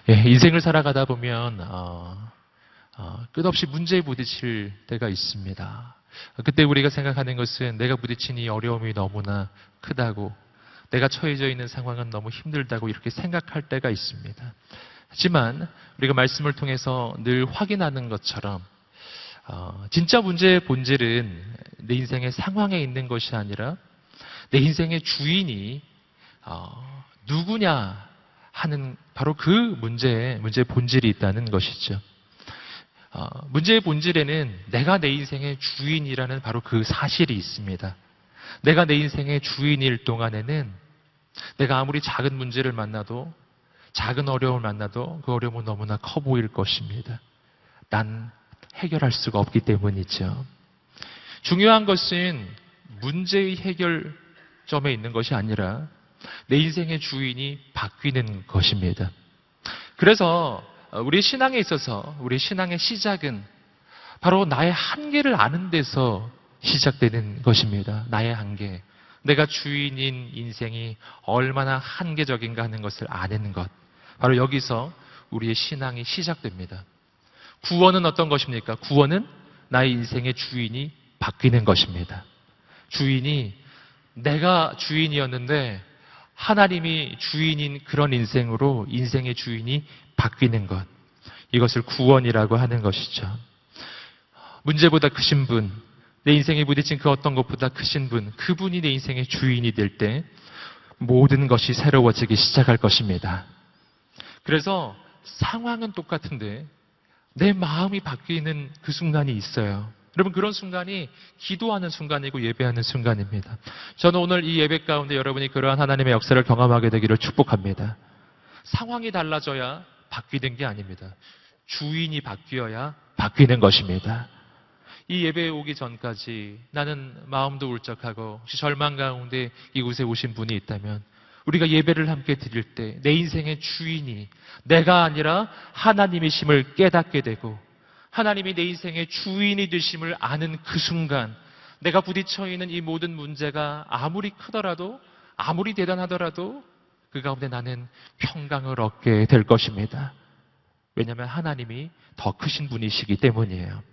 예, 인생을 살아가다 보면 끝없이 문제에 부딪힐 때가 있습니다. 그때 우리가 생각하는 것은 내가 부딪힌 이 어려움이 너무나 크다고, 내가 처해져 있는 상황은 너무 힘들다고 이렇게 생각할 때가 있습니다. 하지만 우리가 말씀을 통해서 늘 확인하는 것처럼 진짜 문제의 본질은 내 인생의 상황에 있는 것이 아니라 내 인생의 주인이 누구냐 하는 바로 그 문제의 본질이 있다는 것이죠. 문제의 본질에는 내가 내 인생의 주인이라는 바로 그 사실이 있습니다. 내가 내 인생의 주인일 동안에는 내가 아무리 작은 문제를 만나도, 작은 어려움을 만나도 그 어려움은 너무나 커 보일 것입니다. 난 해결할 수가 없기 때문이죠. 중요한 것은 문제의 해결점에 있는 것이 아니라 내 인생의 주인이 바뀌는 것입니다. 그래서 우리 신앙에 있어서 우리 신앙의 시작은 바로 나의 한계를 아는 데서 시작되는 것입니다. 나의 한계. 내가 주인인 인생이 얼마나 한계적인가 하는 것을 아는 것. 바로 여기서 우리의 신앙이 시작됩니다. 구원은 어떤 것입니까? 구원은 나의 인생의 주인이 바뀌는 것입니다. 주인이, 내가 주인이었는데 하나님이 주인인 그런 인생으로 인생의 주인이 바뀌는 것. 이것을 구원이라고 하는 것이죠. 문제보다 크신 분, 내 인생에 부딪힌 그 어떤 것보다 크신 분, 그분이 내 인생의 주인이 될 때 모든 것이 새로워지기 시작할 것입니다. 그래서 상황은 똑같은데 내 마음이 바뀌는 그 순간이 있어요. 여러분, 그런 순간이 기도하는 순간이고 예배하는 순간입니다. 저는 오늘 이 예배 가운데 여러분이 그러한 하나님의 역사를 경험하게 되기를 축복합니다. 상황이 달라져야 바뀌는 게 아닙니다. 주인이 바뀌어야 바뀌는 것입니다. 이 예배에 오기 전까지 나는 마음도 울적하고 혹시 절망 가운데 이곳에 오신 분이 있다면 우리가 예배를 함께 드릴 때 내 인생의 주인이 내가 아니라 하나님이심을 깨닫게 되고 하나님이 내 인생의 주인이 되심을 아는 그 순간 내가 부딪혀 있는 이 모든 문제가 아무리 크더라도 아무리 대단하더라도 그 가운데 나는 평강을 얻게 될 것입니다. 왜냐하면 하나님이 더 크신 분이시기 때문이에요.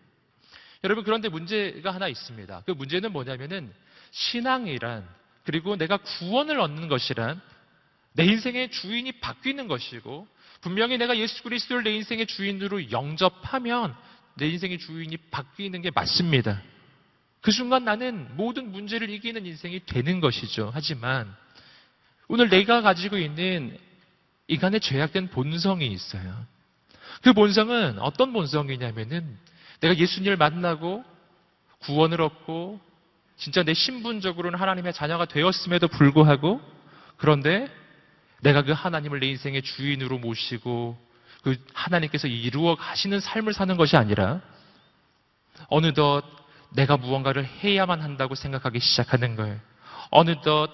여러분, 그런데 문제가 하나 있습니다. 그 문제는 뭐냐면은 신앙이란, 그리고 내가 구원을 얻는 것이란 내 인생의 주인이 바뀌는 것이고, 분명히 내가 예수 그리스도를 내 인생의 주인으로 영접하면 내 인생의 주인이 바뀌는 게 맞습니다. 그 순간 나는 모든 문제를 이기는 인생이 되는 것이죠. 하지만 오늘 내가 가지고 있는 인간의 죄악된 본성이 있어요. 그 본성은 어떤 본성이냐면은 내가 예수님을 만나고 구원을 얻고 진짜 내 신분적으로는 하나님의 자녀가 되었음에도 불구하고, 그런데 내가 그 하나님을 내 인생의 주인으로 모시고 그 하나님께서 이루어 가시는 삶을 사는 것이 아니라 어느덧 내가 무언가를 해야만 한다고 생각하기 시작하는 거예요. 어느덧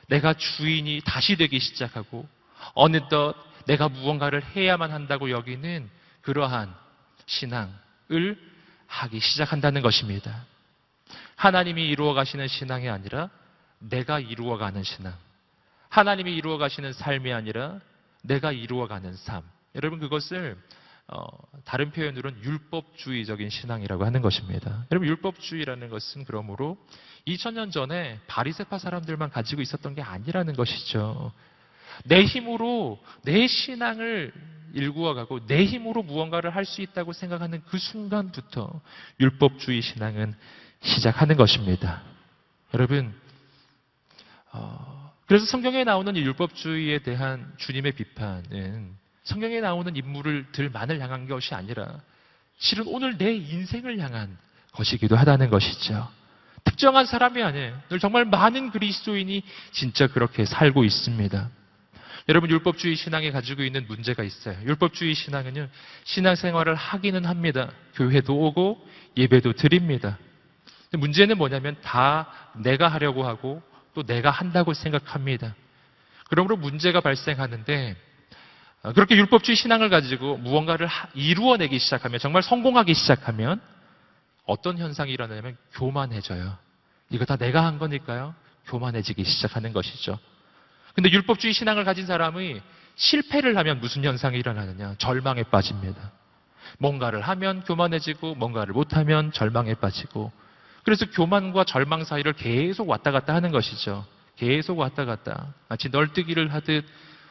내가 주인이 다시 되기 시작하고 어느덧 내가 무언가를 해야만 한다고 여기는 그러한 신앙을 하기 시작한다는 것입니다. 하나님이 이루어 가시는 신앙이 아니라 내가 이루어 가는 신앙. 하나님이 이루어 가시는 삶이 아니라 내가 이루어 가는 삶. 여러분, 그것을 다른 표현으로는 율법주의적인 신앙이라고 하는 것입니다. 여러분, 율법주의라는 것은 그러므로 2000년 전에 바리새파 사람들만 가지고 있었던 게 아니라는 것이죠. 내 힘으로 내 신앙을 일구어가고 내 힘으로 무언가를 할 수 있다고 생각하는 그 순간부터 율법주의 신앙은 시작하는 것입니다. 여러분, 그래서 성경에 나오는 이 율법주의에 대한 주님의 비판은 성경에 나오는 인물들만을 향한 것이 아니라 실은 오늘 내 인생을 향한 것이기도 하다는 것이죠. 특정한 사람이 아니에요. 늘 정말 많은 그리스도인이 진짜 그렇게 살고 있습니다. 여러분, 율법주의 신앙이 가지고 있는 문제가 있어요. 율법주의 신앙은요, 신앙생활을 하기는 합니다. 교회도 오고 예배도 드립니다. 문제는 뭐냐면 다 내가 하려고 하고 또 내가 한다고 생각합니다. 그러므로 문제가 발생하는데, 그렇게 율법주의 신앙을 가지고 무언가를 이루어내기 시작하면, 정말 성공하기 시작하면 어떤 현상이 일어나냐면 교만해져요. 이거 다 내가 한 거니까요. 교만해지기 시작하는 것이죠. 근데 율법주의 신앙을 가진 사람이 실패를 하면 무슨 현상이 일어나느냐? 절망에 빠집니다. 뭔가를 하면 교만해지고 뭔가를 못하면 절망에 빠지고, 그래서 교만과 절망 사이를 계속 왔다 갔다 하는 것이죠. 계속 왔다 갔다. 마치 널뛰기를 하듯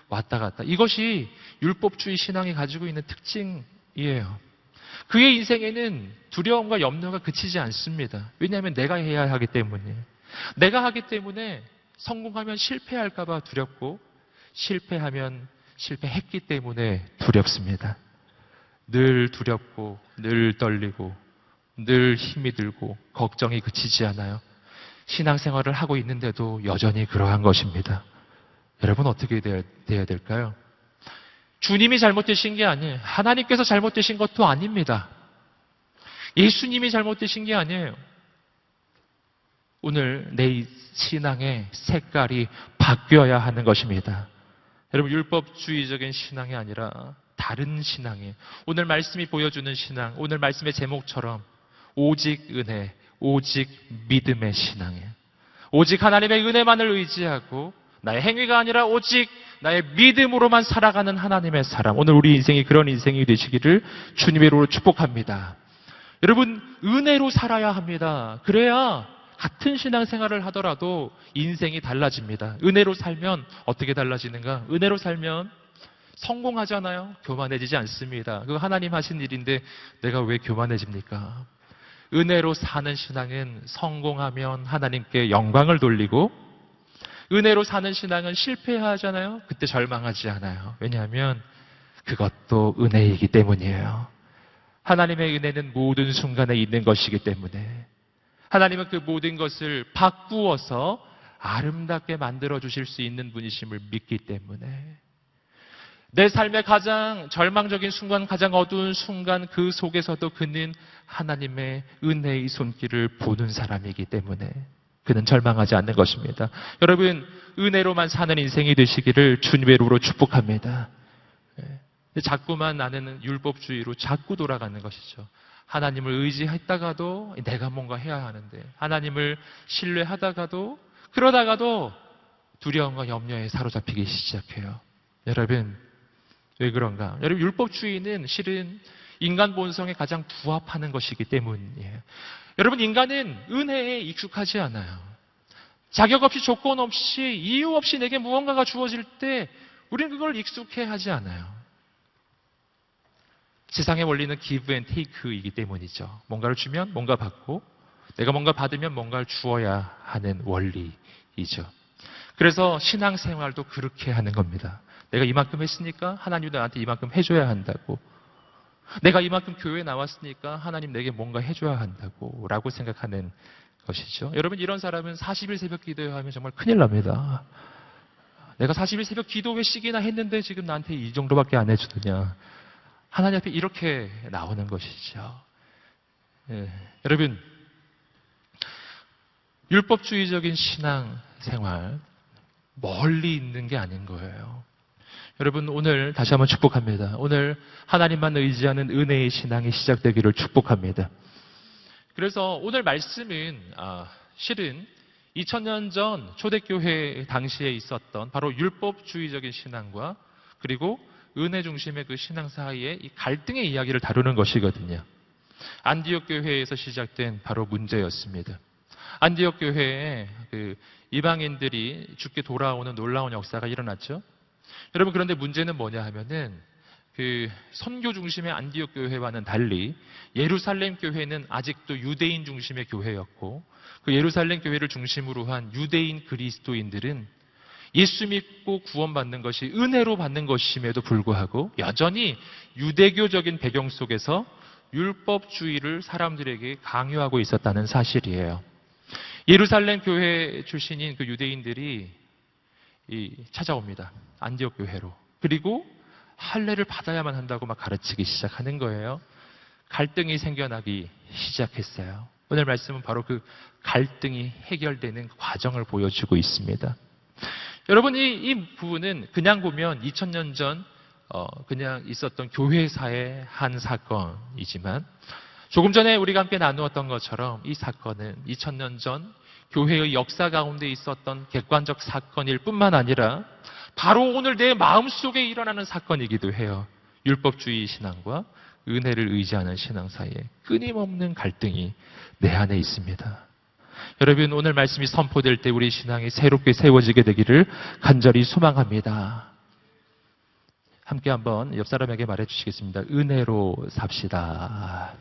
왔다 갔다. 이것이 율법주의 신앙이 가지고 있는 특징이에요. 그의 인생에는 두려움과 염려가 그치지 않습니다. 왜냐하면 내가 해야 하기 때문에. 내가 하기 때문에 성공하면 실패할까 봐 두렵고, 실패하면 실패했기 때문에 두렵습니다. 늘 두렵고 늘 떨리고 늘 힘이 들고 걱정이 그치지 않아요. 신앙생활을 하고 있는데도 여전히 그러한 것입니다. 여러분 어떻게 돼야 될까요? 주님이 잘못되신 게 아니에요. 하나님께서 잘못되신 것도 아닙니다. 예수님이 잘못되신 게 아니에요. 오늘 내 신앙의 색깔이 바뀌어야 하는 것입니다. 여러분 율법주의적인 신앙이 아니라 다른 신앙이에요. 오늘 말씀이 보여주는 신앙, 오늘 말씀의 제목처럼 오직 은혜, 오직 믿음의 신앙이에요. 오직 하나님의 은혜만을 의지하고 나의 행위가 아니라 오직 나의 믿음으로만 살아가는 하나님의 사람. 오늘 우리 인생이 그런 인생이 되시기를 주님의 이름으로 축복합니다. 여러분 은혜로 살아야 합니다. 그래야 같은 신앙생활을 하더라도 인생이 달라집니다. 은혜로 살면 어떻게 달라지는가? 은혜로 살면 성공하잖아요. 교만해지지 않습니다. 그거 하나님 하신 일인데 내가 왜 교만해집니까? 은혜로 사는 신앙은 성공하면 하나님께 영광을 돌리고, 은혜로 사는 신앙은 실패하잖아요. 그때 절망하지 않아요. 왜냐하면 그것도 은혜이기 때문이에요. 하나님의 은혜는 모든 순간에 있는 것이기 때문에, 하나님은 그 모든 것을 바꾸어서 아름답게 만들어 주실 수 있는 분이심을 믿기 때문에, 내 삶의 가장 절망적인 순간, 가장 어두운 순간, 그 속에서도 그는 하나님의 은혜의 손길을 보는 사람이기 때문에 그는 절망하지 않는 것입니다. 여러분 은혜로만 사는 인생이 되시기를 주님의 이름으로 축복합니다. 자꾸만 나는 율법주의로 자꾸 돌아가는 것이죠. 하나님을 의지했다가도 내가 뭔가 해야 하는데, 하나님을 신뢰하다가도, 그러다가도 두려움과 염려에 사로잡히기 시작해요. 여러분 왜 그런가? 여러분 율법주의는 실은 인간 본성에 가장 부합하는 것이기 때문이에요. 여러분 인간은 은혜에 익숙하지 않아요. 자격 없이 조건 없이 이유 없이 내게 무언가가 주어질 때 우리는 그걸 익숙해하지 않아요. 세상의 원리는 give and take이기 때문이죠. 뭔가를 주면 뭔가 받고, 내가 뭔가 받으면 뭔가를 주어야 하는 원리이죠. 그래서 신앙생활도 그렇게 하는 겁니다. 내가 이만큼 했으니까 하나님도 나한테 이만큼 해줘야 한다고, 내가 이만큼 교회에 나왔으니까 하나님 내게 뭔가 해줘야 한다고 라고 생각하는 것이죠. 여러분 이런 사람은 40일 새벽 기도하면 정말 큰일 납니다. 내가 40일 새벽 기도 왜 시기나 했는데 지금 나한테 이 정도밖에 안 해주느냐. 하나님 앞에 이렇게 나오는 것이죠. 여러분 율법주의적인 신앙생활 멀리 있는 게 아닌 거예요. 여러분 오늘 다시 한번 축복합니다. 오늘 하나님만 의지하는 은혜의 신앙이 시작되기를 축복합니다. 그래서 오늘 말씀은 실은 2000년 전 초대교회 당시에 있었던 바로 율법주의적인 신앙과 그리고 은혜 중심의 그 신앙 사이의 이 갈등의 이야기를 다루는 것이거든요. 안디옥 교회에서 시작된 바로 문제였습니다. 안디옥 교회에 그 이방인들이 죽게 돌아오는 놀라운 역사가 일어났죠. 여러분 그런데 문제는 뭐냐 하면은 그 선교 중심의 안디옥 교회와는 달리 예루살렘 교회는 아직도 유대인 중심의 교회였고, 그 예루살렘 교회를 중심으로 한 유대인 그리스도인들은 예수 믿고 구원받는 것이 은혜로 받는 것임에도 불구하고 여전히 유대교적인 배경 속에서 율법주의를 사람들에게 강요하고 있었다는 사실이에요. 예루살렘 교회 출신인 그 유대인들이 찾아옵니다. 안디옥 교회로. 그리고 할례를 받아야만 한다고 막 가르치기 시작하는 거예요. 갈등이 생겨나기 시작했어요. 오늘 말씀은 바로 그 갈등이 해결되는 과정을 보여주고 있습니다. 여러분 이 부분은 그냥 보면 2000년 전 그냥 있었던 교회사의 한 사건이지만, 조금 전에 우리가 함께 나누었던 것처럼 이 사건은 2000년 전 교회의 역사 가운데 있었던 객관적 사건일 뿐만 아니라 바로 오늘 내 마음속에 일어나는 사건이기도 해요. 율법주의 신앙과 은혜를 의지하는 신앙 사이에 끊임없는 갈등이 내 안에 있습니다. 여러분, 오늘 말씀이 선포될 때 우리 신앙이 새롭게 세워지게 되기를 간절히 소망합니다. 함께 한번 옆 사람에게 말해 주시겠습니다. 은혜로 삽시다.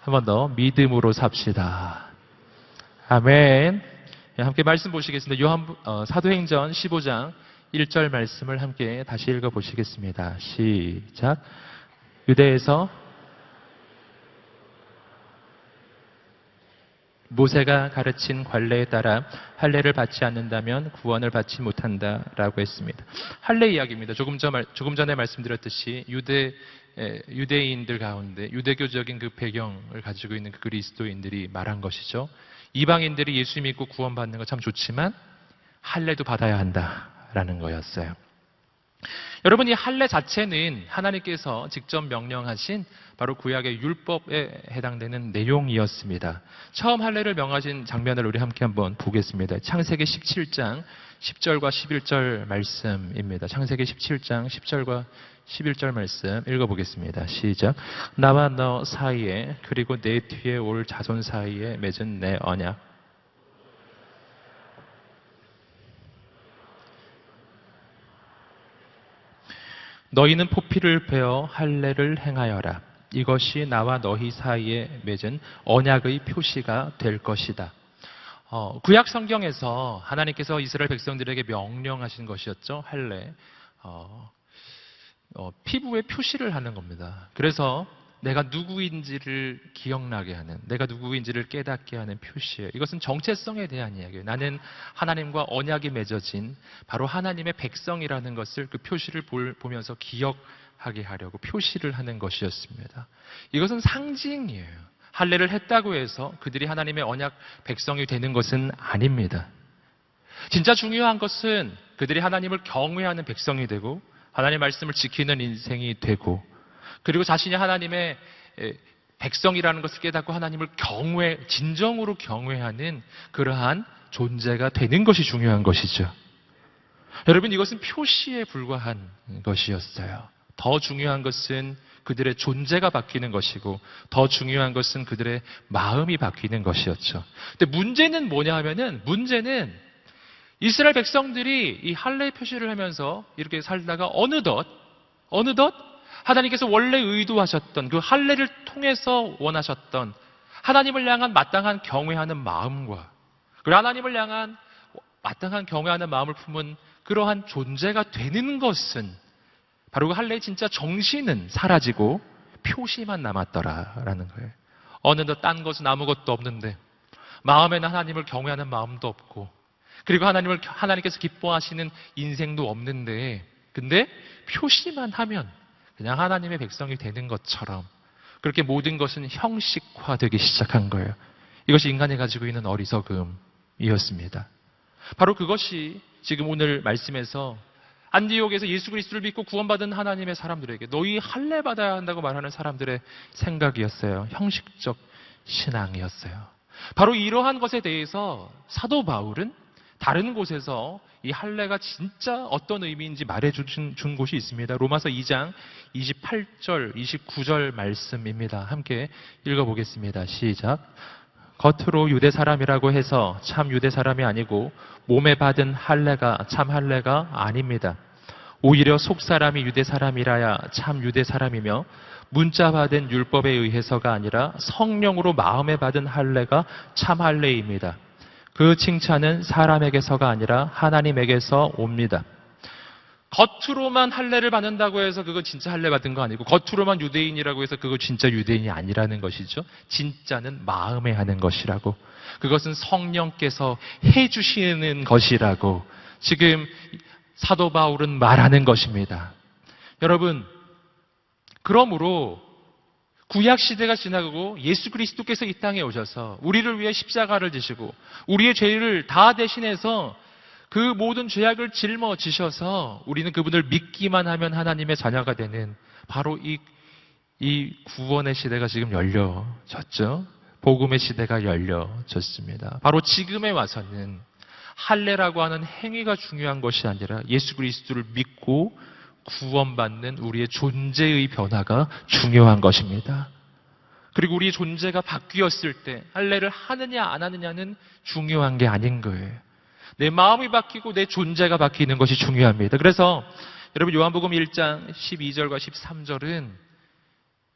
한 번 더, 믿음으로 삽시다. 아멘. 함께 말씀 보시겠습니다. 사도행전 15장 1절 말씀을 함께 다시 읽어보시겠습니다. 시작. 유대에서 모세가 가르친 관례에 따라 할례를 받지 않는다면 구원을 받지 못한다라고 했습니다. 할례 이야기입니다. 조금 전에 말씀드렸듯이 유대인들 가운데 유대교적인 그 배경을 가지고 있는 그 그리스도인들이 말한 것이죠. 이방인들이 예수 믿고 구원받는 거 참 좋지만 할례도 받아야 한다라는 거였어요. 여러분, 이 할례 자체는 하나님께서 직접 명령하신 바로 구약의 율법에 해당되는 내용이었습니다. 처음 할례를 명하신 장면을 우리 함께 한번 보겠습니다. 창세기 17장 10절과 11절 말씀입니다. 창세기 17장 10절과 11절 말씀 읽어보겠습니다. 시작. 나와 너 사이에 그리고 내 뒤에 올 자손 사이에 맺은 내 언약. 너희는 포피를 베어 할례를 행하여라. 이것이 나와 너희 사이에 맺은 언약의 표시가 될 것이다. 구약 성경에서 하나님께서 이스라엘 백성들에게 명령하신 것이었죠. 할례. 피부에 표시를 하는 겁니다. 그래서 내가 누구인지를 기억나게 하는, 내가 누구인지를 깨닫게 하는 표시예요. 이것은 정체성에 대한 이야기예요. 나는 하나님과 언약이 맺어진 바로 하나님의 백성이라는 것을 그 표시를 보면서 기억하게 하려고 표시를 하는 것이었습니다. 이것은 상징이에요. 할례를 했다고 해서 그들이 하나님의 언약 백성이 되는 것은 아닙니다. 진짜 중요한 것은 그들이 하나님을 경외하는 백성이 되고 하나님의 말씀을 지키는 인생이 되고 그리고 자신이 하나님의 백성이라는 것을 깨닫고 하나님을 진정으로 경외하는 그러한 존재가 되는 것이 중요한 것이죠. 여러분, 이것은 표시에 불과한 것이었어요. 더 중요한 것은 그들의 존재가 바뀌는 것이고 더 중요한 것은 그들의 마음이 바뀌는 것이었죠. 근데 문제는 뭐냐 하면은 문제는 이스라엘 백성들이 이 할례 표시를 하면서 이렇게 살다가 어느덧 하나님께서 원래 의도하셨던 그 할례를 통해서 원하셨던 하나님을 향한 마땅한 경외하는 마음과 그리고 하나님을 향한 마땅한 경외하는 마음을 품은 그러한 존재가 되는 것은 바로 그 할례의 진짜 정신은 사라지고 표시만 남았더라라는 거예요. 어느덧 딴 것은 아무것도 없는데 마음에는 하나님을 경외하는 마음도 없고 그리고 하나님께서 기뻐하시는 인생도 없는데 근데 표시만 하면 그냥 하나님의 백성이 되는 것처럼 그렇게 모든 것은 형식화되기 시작한 거예요. 이것이 인간이 가지고 있는 어리석음이었습니다. 바로 그것이 지금 오늘 말씀에서 안디옥에서 예수 그리스도를 믿고 구원받은 하나님의 사람들에게 너희 할례 받아야 한다고 말하는 사람들의 생각이었어요. 형식적 신앙이었어요. 바로 이러한 것에 대해서 사도 바울은 다른 곳에서 이 할례가 진짜 어떤 의미인지 말해준 곳이 있습니다. 로마서 2장 28절, 29절 말씀입니다. 함께 읽어보겠습니다. 시작. 겉으로 유대 사람이라고 해서 참 유대 사람이 아니고 몸에 받은 할례가 참 할례가 아닙니다. 오히려 속 사람이 유대 사람이라야 참 유대 사람이며 문자 받은 율법에 의해서가 아니라 성령으로 마음에 받은 할례가 참 할례입니다. 그 칭찬은 사람에게서가 아니라 하나님에게서 옵니다. 겉으로만 할례를 받는다고 해서 그거 진짜 할례 받은 거 아니고 겉으로만 유대인이라고 해서 그거 진짜 유대인이 아니라는 것이죠. 진짜는 마음에 하는 것이라고. 그것은 성령께서 해주시는 것이라고 지금 사도 바울은 말하는 것입니다. 여러분, 그러므로 구약 시대가 지나가고 예수 그리스도께서 이 땅에 오셔서 우리를 위해 십자가를 지시고 우리의 죄를 다 대신해서 그 모든 죄악을 짊어지셔서 우리는 그분을 믿기만 하면 하나님의 자녀가 되는 바로 이 구원의 시대가 지금 열려졌죠. 복음의 시대가 열려졌습니다. 바로 지금에 와서는 할례라고 하는 행위가 중요한 것이 아니라 예수 그리스도를 믿고 구원받는 우리의 존재의 변화가 중요한 것입니다. 그리고 우리의 존재가 바뀌었을 때 할례를 하느냐 안 하느냐는 중요한 게 아닌 거예요. 내 마음이 바뀌고 내 존재가 바뀌는 것이 중요합니다. 그래서 여러분 요한복음 1장 12절과 13절은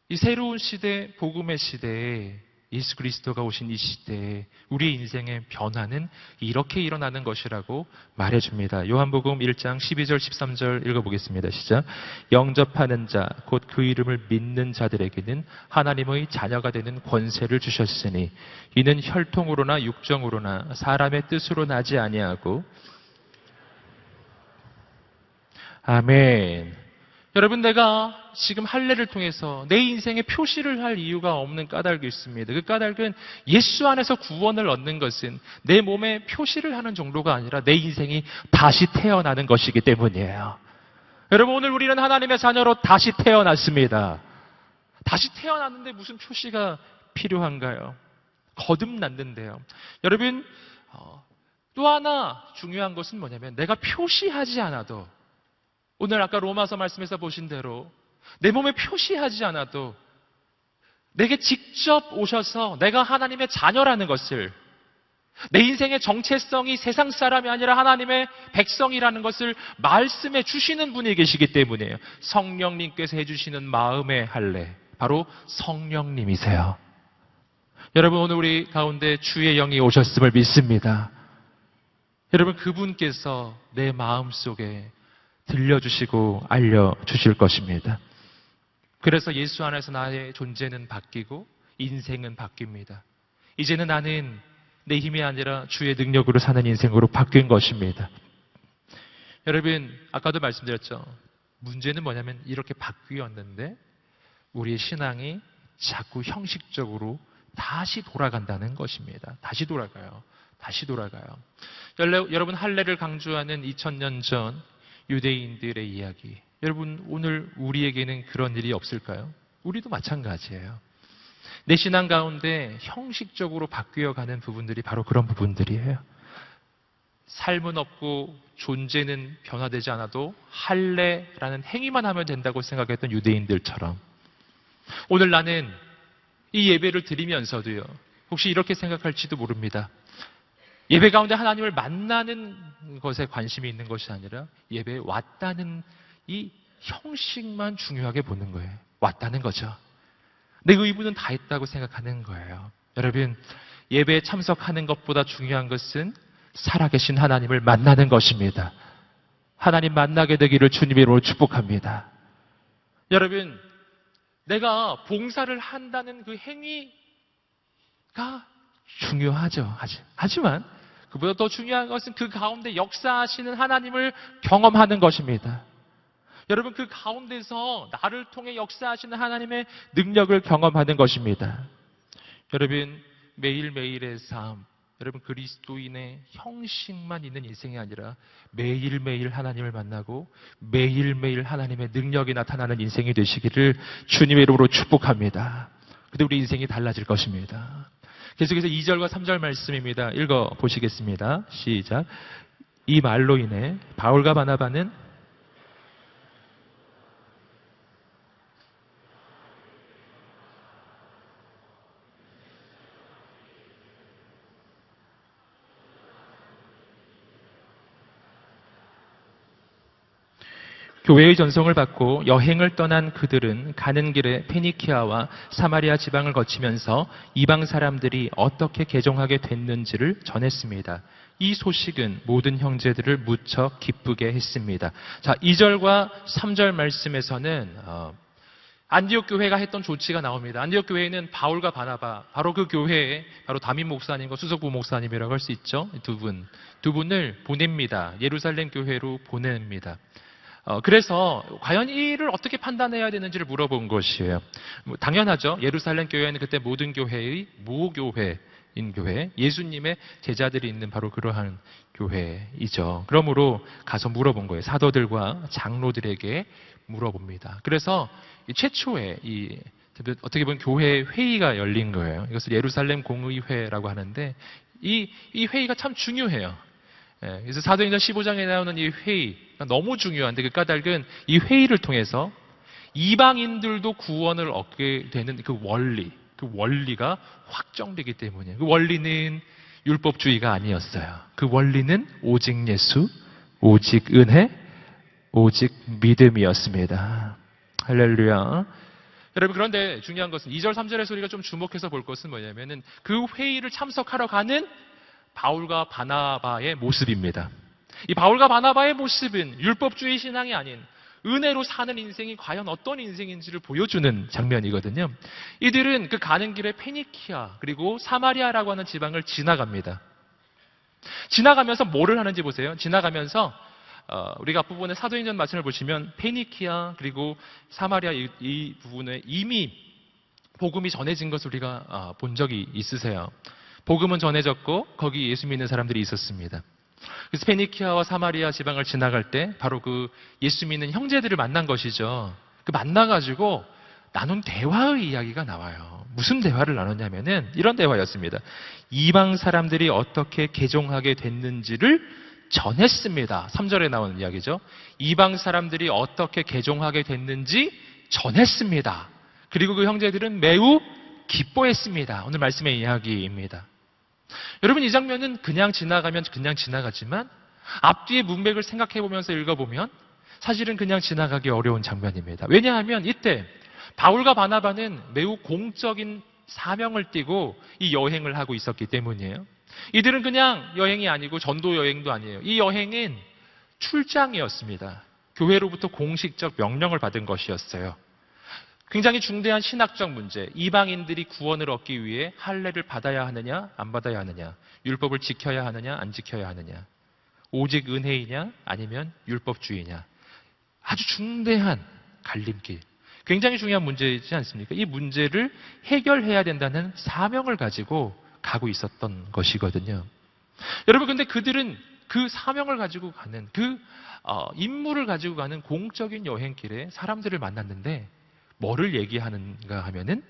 이 새로운 시대, 복음의 시대에 예수 그리스도가 오신 이 시대에 우리의 인생의 변화는 이렇게 일어나는 것이라고 말해줍니다. 요한복음 1장 12절 13절 읽어보겠습니다. 시작. 영접하는 자, 곧 그 이름을 믿는 자들에게는 하나님의 자녀가 되는 권세를 주셨으니 이는 혈통으로나 육정으로나 사람의 뜻으로 나지 아니하고 아멘. 여러분, 내가 지금 할례를 통해서 내 인생에 표시를 할 이유가 없는 까닭이 있습니다. 그 까닭은 예수 안에서 구원을 얻는 것은 내 몸에 표시를 하는 정도가 아니라 내 인생이 다시 태어나는 것이기 때문이에요. 여러분, 오늘 우리는 하나님의 자녀로 다시 태어났습니다. 다시 태어났는데 무슨 표시가 필요한가요? 거듭났는데요. 여러분, 또 하나 중요한 것은 뭐냐면 내가 표시하지 않아도 오늘 아까 로마서 말씀에서 보신 대로 내 몸에 표시하지 않아도 내게 직접 오셔서 내가 하나님의 자녀라는 것을, 내 인생의 정체성이 세상 사람이 아니라 하나님의 백성이라는 것을 말씀해 주시는 분이 계시기 때문이에요. 성령님께서 해주시는 마음의 할례, 바로 성령님이세요. 여러분, 오늘 우리 가운데 주의 영이 오셨음을 믿습니다. 여러분, 그분께서 내 마음속에 들려주시고 알려주실 것입니다. 그래서 예수 안에서 나의 존재는 바뀌고 인생은 바뀝니다. 이제는 나는 내 힘이 아니라 주의 능력으로 사는 인생으로 바뀐 것입니다. 여러분, 아까도 말씀드렸죠. 문제는 뭐냐면 이렇게 바뀌었는데 우리의 신앙이 자꾸 형식적으로 다시 돌아간다는 것입니다. 다시 돌아가요. 여러분, 할례를 강조하는 2000년 전 유대인들의 이야기. 여러분, 오늘 우리에게는 그런 일이 없을까요? 우리도 마찬가지예요. 내 신앙 가운데 형식적으로 바뀌어가는 부분들이 바로 그런 부분들이에요. 삶은 없고 존재는 변화되지 않아도 할례라는 행위만 하면 된다고 생각했던 유대인들처럼 오늘 나는 이 예배를 드리면서도요, 혹시 이렇게 생각할지도 모릅니다. 예배 가운데 하나님을 만나는 것에 관심이 있는 것이 아니라 예배에 왔다는 이 형식만 중요하게 보는 거예요. 왔다는 거죠. 내 의무는 다 했다고 생각하는 거예요. 여러분, 예배에 참석하는 것보다 중요한 것은 살아계신 하나님을 만나는 것입니다. 하나님 만나게 되기를 주님의 이름으로 축복합니다. 여러분, 내가 봉사를 한다는 그 행위가 중요하죠. 하지만 그보다 더 중요한 것은 그 가운데 역사하시는 하나님을 경험하는 것입니다. 여러분, 그 가운데서 나를 통해 역사하시는 하나님의 능력을 경험하는 것입니다. 여러분, 매일매일의 삶, 여러분, 그리스도인의 형식만 있는 인생이 아니라 매일매일 하나님을 만나고 매일매일 하나님의 능력이 나타나는 인생이 되시기를 주님의 이름으로 축복합니다. 그때 우리 인생이 달라질 것입니다. 계속해서 2절과 3절 말씀입니다. 읽어보시겠습니다. 시작. 이 말로 인해 바울과 바나바는 교회의 전송을 받고 여행을 떠난 그들은 가는 길에 페니키아와 사마리아 지방을 거치면서 이방 사람들이 어떻게 개종하게 됐는지를 전했습니다. 이 소식은 모든 형제들을 무척 기쁘게 했습니다. 자, 2절과 3절 말씀에서는 안디옥 교회가 했던 조치가 나옵니다. 안디옥 교회는 바울과 바나바, 바로 그 교회에 바로 담임 목사님과 수석부 목사님이라고 할 수 있죠. 두 분을 보냅니다. 예루살렘 교회로 보냅니다. 그래서 과연 이 일을 어떻게 판단해야 되는지를 물어본 것이에요. 당연하죠. 예루살렘 교회는 그때 모든 교회의 모교회인 교회, 예수님의 제자들이 있는 바로 그러한 교회이죠. 그러므로 가서 물어본 거예요. 사도들과 장로들에게 물어봅니다. 그래서 최초에 어떻게 보면 교회 회의가 열린 거예요. 이것을 예루살렘 공의회라고 하는데 이 회의가 참 중요해요. 그래서 사도행전 15장에 나오는 이 회의, 너무 중요한데 그 까닭은 이 회의를 통해서 이방인들도 구원을 얻게 되는 그 원리가 확정되기 때문이에요. 그 원리는 율법주의가 아니었어요. 그 원리는 오직 예수, 오직 은혜, 오직 믿음이었습니다. 할렐루야. 여러분, 그런데 중요한 것은 2절, 3절에서 우리가 좀 주목해서 볼 것은 뭐냐면은 그 회의를 참석하러 가는 바울과 바나바의 모습입니다. 이 바울과 바나바의 모습은 율법주의 신앙이 아닌 은혜로 사는 인생이 과연 어떤 인생인지를 보여주는 장면이거든요. 이들은 그 가는 길에 페니키아 그리고 사마리아라고 하는 지방을 지나갑니다. 지나가면서 뭐를 하는지 보세요. 지나가면서 우리가 앞부분에 사도행전 말씀을 보시면 페니키아 그리고 사마리아 이 부분에 이미 복음이 전해진 것을 우리가 본 적이 있으세요. 복음은 전해졌고 거기 예수 믿는 사람들이 있었습니다. 그래서 페니키아와 사마리아 지방을 지나갈 때 바로 그 예수 믿는 형제들을 만난 것이죠. 그 만나가지고 나눈 대화의 이야기가 나와요. 무슨 대화를 나눴냐면은 이런 대화였습니다. 이방 사람들이 어떻게 개종하게 됐는지를 전했습니다. 3절에 나오는 이야기죠. 이방 사람들이 어떻게 개종하게 됐는지 전했습니다. 그리고 그 형제들은 매우 기뻐했습니다. 오늘 말씀의 이야기입니다. 여러분, 이 장면은 그냥 지나가면 그냥 지나가지만 앞뒤의 문맥을 생각해 보면서 읽어보면 사실은 그냥 지나가기 어려운 장면입니다. 왜냐하면 이때 바울과 바나바는 매우 공적인 사명을 띠고 이 여행을 하고 있었기 때문이에요. 이들은 그냥 여행이 아니고 전도 여행도 아니에요. 이 여행은 출장이었습니다. 교회로부터 공식적 명령을 받은 것이었어요. 굉장히 중대한 신학적 문제, 이방인들이 구원을 얻기 위해 할례를 받아야 하느냐 안 받아야 하느냐, 율법을 지켜야 하느냐 안 지켜야 하느냐, 오직 은혜이냐 아니면 율법주의냐, 아주 중대한 갈림길, 굉장히 중요한 문제이지 않습니까? 이 문제를 해결해야 된다는 사명을 가지고 가고 있었던 것이거든요. 여러분, 근데 그들은 그 사명을 가지고 가는 임무를 가지고 가는 공적인 여행길에 사람들을 만났는데 뭐를 얘기하는가 하면은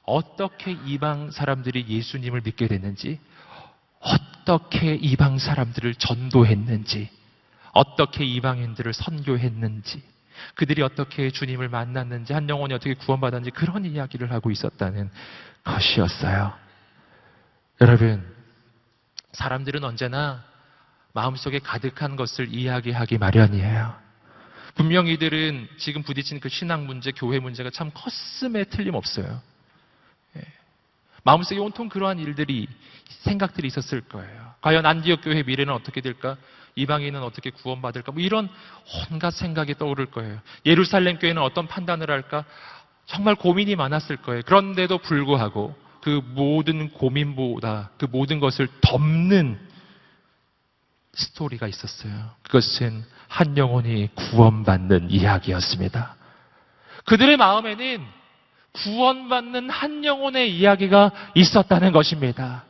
어떻게 이방 사람들이 예수님을 믿게 됐는지, 어떻게 이방 사람들을 전도했는지, 어떻게 이방인들을 선교했는지, 그들이 어떻게 주님을 만났는지, 한 영혼이 어떻게 구원받았는지 그런 이야기를 하고 있었다는 것이었어요. 여러분, 사람들은 언제나 마음속에 가득한 것을 이야기하기 마련이에요. 분명 이들은 지금 부딪힌 그 신앙 문제, 교회 문제가 참 컸음에 틀림없어요. 마음속에 온통 그러한 일들이, 생각들이 있었을 거예요. 과연 안디옥 교회 미래는 어떻게 될까? 이방인은 어떻게 구원받을까? 뭐 이런 온갖 생각이 떠오를 거예요. 예루살렘 교회는 어떤 판단을 할까? 정말 고민이 많았을 거예요. 그런데도 불구하고 그 모든 고민보다 그 모든 것을 덮는 스토리가 있었어요. 그것은 한 영혼이 구원받는 이야기였습니다. 그들의 마음에는 구원받는 한 영혼의 이야기가 있었다는 것입니다.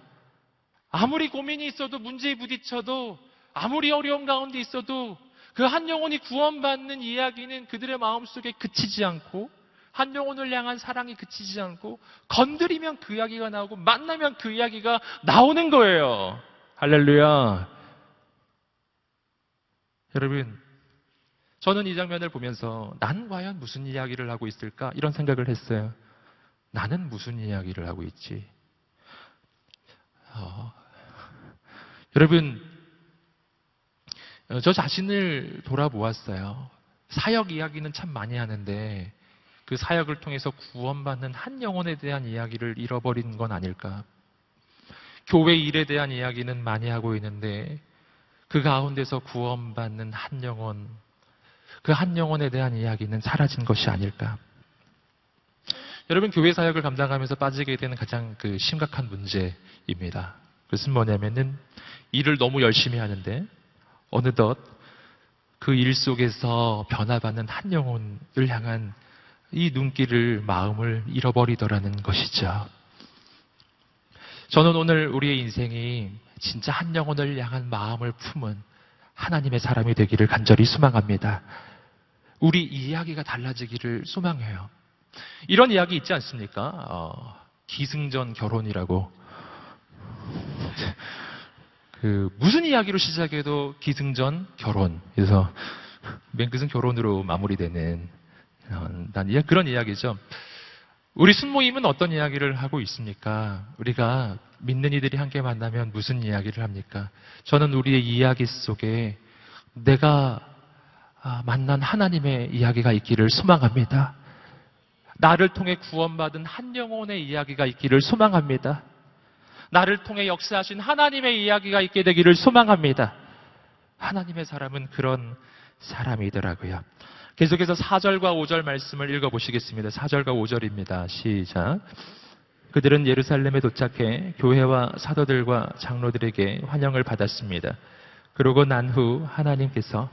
아무리 고민이 있어도, 문제에 부딪혀도, 아무리 어려운 가운데 있어도 그 한 영혼이 구원받는 이야기는 그들의 마음속에 그치지 않고, 한 영혼을 향한 사랑이 그치지 않고, 건드리면 그 이야기가 나오고 만나면 그 이야기가 나오는 거예요. 할렐루야. 여러분, 저는 이 장면을 보면서 난 과연 무슨 이야기를 하고 있을까? 이런 생각을 했어요. 나는 무슨 이야기를 하고 있지? 여러분, 저 자신을 돌아보았어요. 사역 이야기는 참 많이 하는데 그 사역을 통해서 구원받는 한 영혼에 대한 이야기를 잃어버린 건 아닐까? 교회 일에 대한 이야기는 많이 하고 있는데 그 가운데서 구원받는 한 영혼, 그 한 영혼에 대한 이야기는 사라진 것이 아닐까? 여러분, 교회 사역을 감당하면서 빠지게 되는 가장 심각한 문제입니다. 그것은 뭐냐면은 일을 너무 열심히 하는데 어느덧 그 일 속에서 변화받는 한 영혼을 향한 이 눈길을, 마음을 잃어버리더라는 것이죠. 저는 오늘 우리의 인생이 진짜 한 영혼을 향한 마음을 품은 하나님의 사람이 되기를 간절히 소망합니다. 우리 이야기가 달라지기를 소망해요. 이런 이야기 있지 않습니까? 기승전 결혼이라고. 무슨 이야기로 시작해도 기승전 결혼. 그래서 맨 끝은 결혼으로 마무리되는 그런 이야기죠. 우리 순모임은 어떤 이야기를 하고 있습니까? 우리가 믿는 이들이 함께 만나면 무슨 이야기를 합니까? 저는 우리의 이야기 속에 내가 만난 하나님의 이야기가 있기를 소망합니다. 나를 통해 구원받은 한 영혼의 이야기가 있기를 소망합니다. 나를 통해 역사하신 하나님의 이야기가 있게 되기를 소망합니다. 하나님의 사람은 그런 사람이더라고요. 계속해서 4절과 5절 말씀을 읽어보시겠습니다. 4절과 5절입니다. 시작. 그들은 예루살렘에 도착해 교회와 사도들과 장로들에게 환영을 받았습니다. 그러고 난 후 하나님께서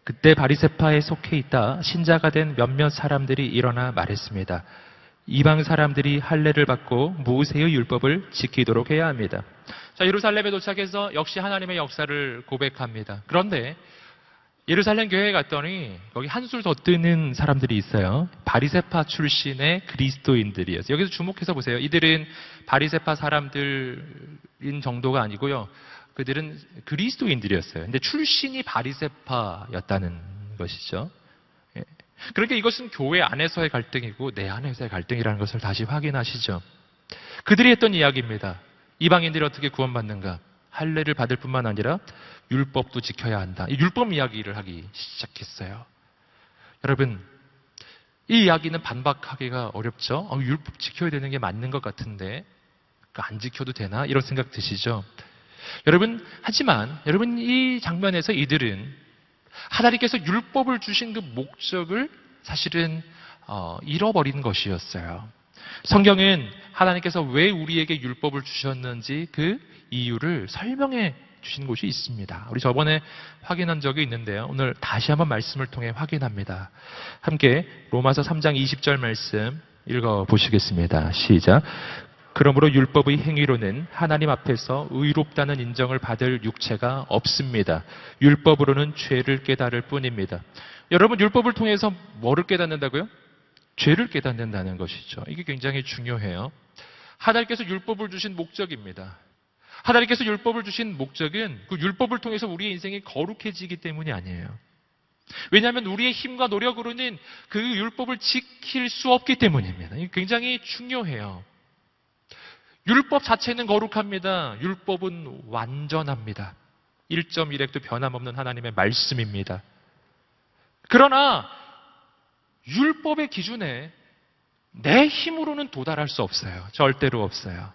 그때 바리새파에 속해 있다 신자가 된 몇몇 사람들이 일어나 말했습니다. 이방 사람들이 할례를 받고 모세의 율법을 지키도록 해야 합니다. 자, 예루살렘에 도착해서 역시 하나님의 역사를 고백합니다. 그런데 예루살렘 교회에 갔더니 거기 한술 더 뜨는 사람들이 있어요. 바리새파 출신의 그리스도인들이었어요. 여기서 주목해서 보세요. 이들은 바리새파 사람들인 정도가 아니고요. 그들은 그리스도인들이었어요. 근데 출신이 바리새파였다는 것이죠. 그러니까 이것은 교회 안에서의 갈등이고 내 안에서의 갈등이라는 것을 다시 확인하시죠. 그들이 했던 이야기입니다. 이방인들이 어떻게 구원받는가? 할례를 받을 뿐만 아니라 율법도 지켜야 한다. 이 율법 이야기를 하기 시작했어요. 여러분, 이 이야기는 반박하기가 어렵죠. 율법 지켜야 되는 게 맞는 것 같은데 안 지켜도 되나? 이런 생각 드시죠? 하지만 여러분 이 장면에서 이들은 하나님께서 율법을 주신 그 목적을 사실은 잃어버린 것이었어요. 성경은 하나님께서 왜 우리에게 율법을 주셨는지 그 이유를 설명해 주신 곳이 있습니다. 우리 저번에 확인한 적이 있는데요. 오늘 다시 한번 말씀을 통해 확인합니다. 함께 로마서 3장 20절 말씀 읽어보시겠습니다. 시작. 그러므로 율법의 행위로는 하나님 앞에서 의롭다는 인정을 받을 육체가 없습니다. 율법으로는 죄를 깨달을 뿐입니다. 여러분, 율법을 통해서 뭐를 깨닫는다고요? 죄를 깨닫는다는 것이죠. 이게 굉장히 중요해요. 하나님께서 율법을 주신 목적입니다. 하나님께서 율법을 주신 목적은 그 율법을 통해서 우리의 인생이 거룩해지기 때문이 아니에요. 왜냐하면 우리의 힘과 노력으로는 그 율법을 지킬 수 없기 때문입니다. 이게 굉장히 중요해요. 율법 자체는 거룩합니다. 율법은 완전합니다. 1.1획도 변함없는 하나님의 말씀입니다. 그러나 율법의 기준에 내 힘으로는 도달할 수 없어요. 절대로 없어요.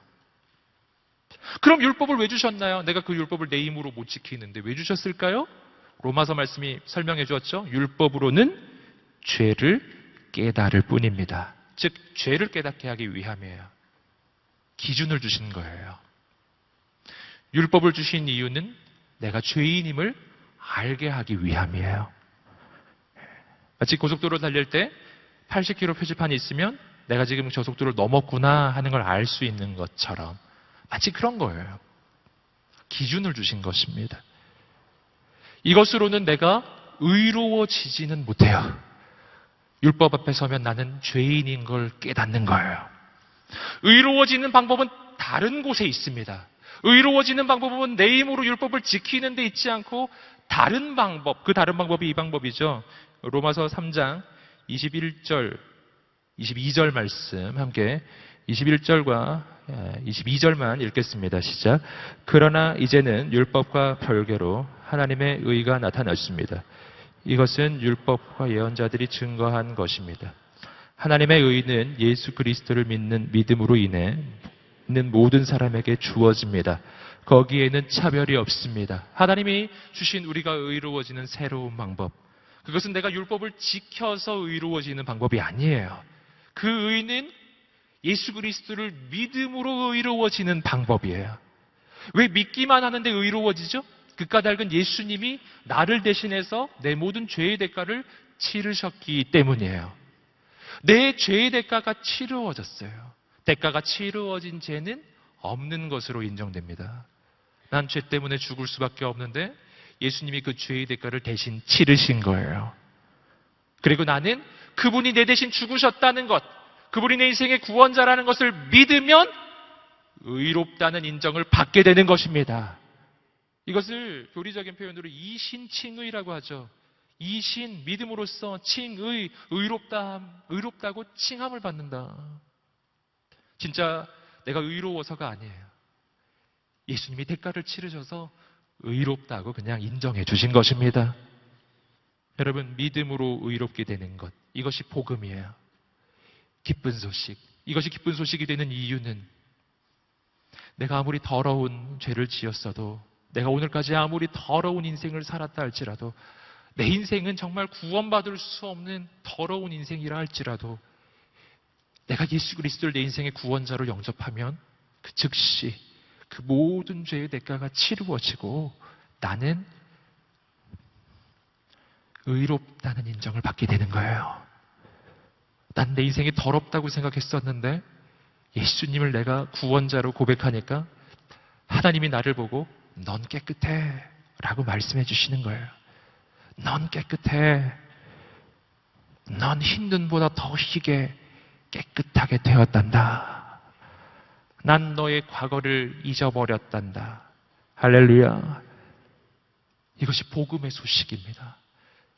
그럼 율법을 왜 주셨나요? 내가 그 율법을 내 힘으로 못 지키는데 왜 주셨을까요? 로마서 말씀이 설명해 주었죠. 율법으로는 죄를 깨달을 뿐입니다. 즉 죄를 깨닫게 하기 위함이에요. 기준을 주신 거예요. 율법을 주신 이유는 내가 죄인임을 알게 하기 위함이에요. 마치 고속도로를 달릴 때 80km 표지판이 있으면 내가 지금 저 속도를 넘었구나 하는 걸 알 수 있는 것처럼 마치 그런 거예요. 기준을 주신 것입니다. 이것으로는 내가 의로워지지는 못해요. 율법 앞에 서면 나는 죄인인 걸 깨닫는 거예요. 의로워지는 방법은 다른 곳에 있습니다. 의로워지는 방법은 내 힘으로 율법을 지키는 데 있지 않고 다른 방법, 그 다른 방법이 이 방법이죠. 로마서 3장 21절, 22절 말씀 함께 21절과 22절만 읽겠습니다. 시작. 그러나 이제는 율법과 별개로 하나님의 의가 나타났습니다. 이것은 율법과 예언자들이 증거한 것입니다. 하나님의 의는 예수 그리스도를 믿는 믿음으로 인해 있는 모든 사람에게 주어집니다. 거기에는 차별이 없습니다. 하나님이 주신 우리가 의로워지는 새로운 방법. 그것은 내가 율법을 지켜서 의로워지는 방법이 아니에요. 그 의는 예수 그리스도를 믿음으로 의로워지는 방법이에요. 왜 믿기만 하는데 의로워지죠? 그 까닭은 예수님이 나를 대신해서 내 모든 죄의 대가를 치르셨기 때문이에요. 내 죄의 대가가 치루어졌어요. 대가가 치루어진 죄는 없는 것으로 인정됩니다. 난 죄 때문에 죽을 수밖에 없는데 예수님이 그 죄의 대가를 대신 치르신 거예요. 그리고 나는 그분이 내 대신 죽으셨다는 것, 그분이 내 인생의 구원자라는 것을 믿으면 의롭다는 인정을 받게 되는 것입니다. 이것을 교리적인 표현으로 이신칭의라고 하죠. 이신, 믿음으로써 칭의, 의롭다고 칭함을 받는다. 진짜 내가 의로워서가 아니에요. 예수님이 대가를 치르셔서 의롭다고 그냥 인정해 주신 것입니다. 여러분, 믿음으로 의롭게 되는 것, 이것이 복음이에요. 기쁜 소식. 이것이 기쁜 소식이 되는 이유는 내가 아무리 더러운 죄를 지었어도, 내가 오늘까지 아무리 더러운 인생을 살았다 할지라도, 내 인생은 정말 구원받을 수 없는 더러운 인생이라 할지라도, 내가 예수 그리스도를 내 인생의 구원자로 영접하면 그 즉시 그 모든 죄의 대가가 치루어지고 나는 의롭다는 인정을 받게 되는 거예요. 난 내 인생이 더럽다고 생각했었는데 예수님을 내가 구원자로 고백하니까 하나님이 나를 보고 넌 깨끗해 라고 말씀해 주시는 거예요. 넌 깨끗해. 넌 흰 눈보다 더 희게 깨끗하게 되었단다. 난 너의 과거를 잊어버렸단다. 할렐루야. 이것이 복음의 소식입니다.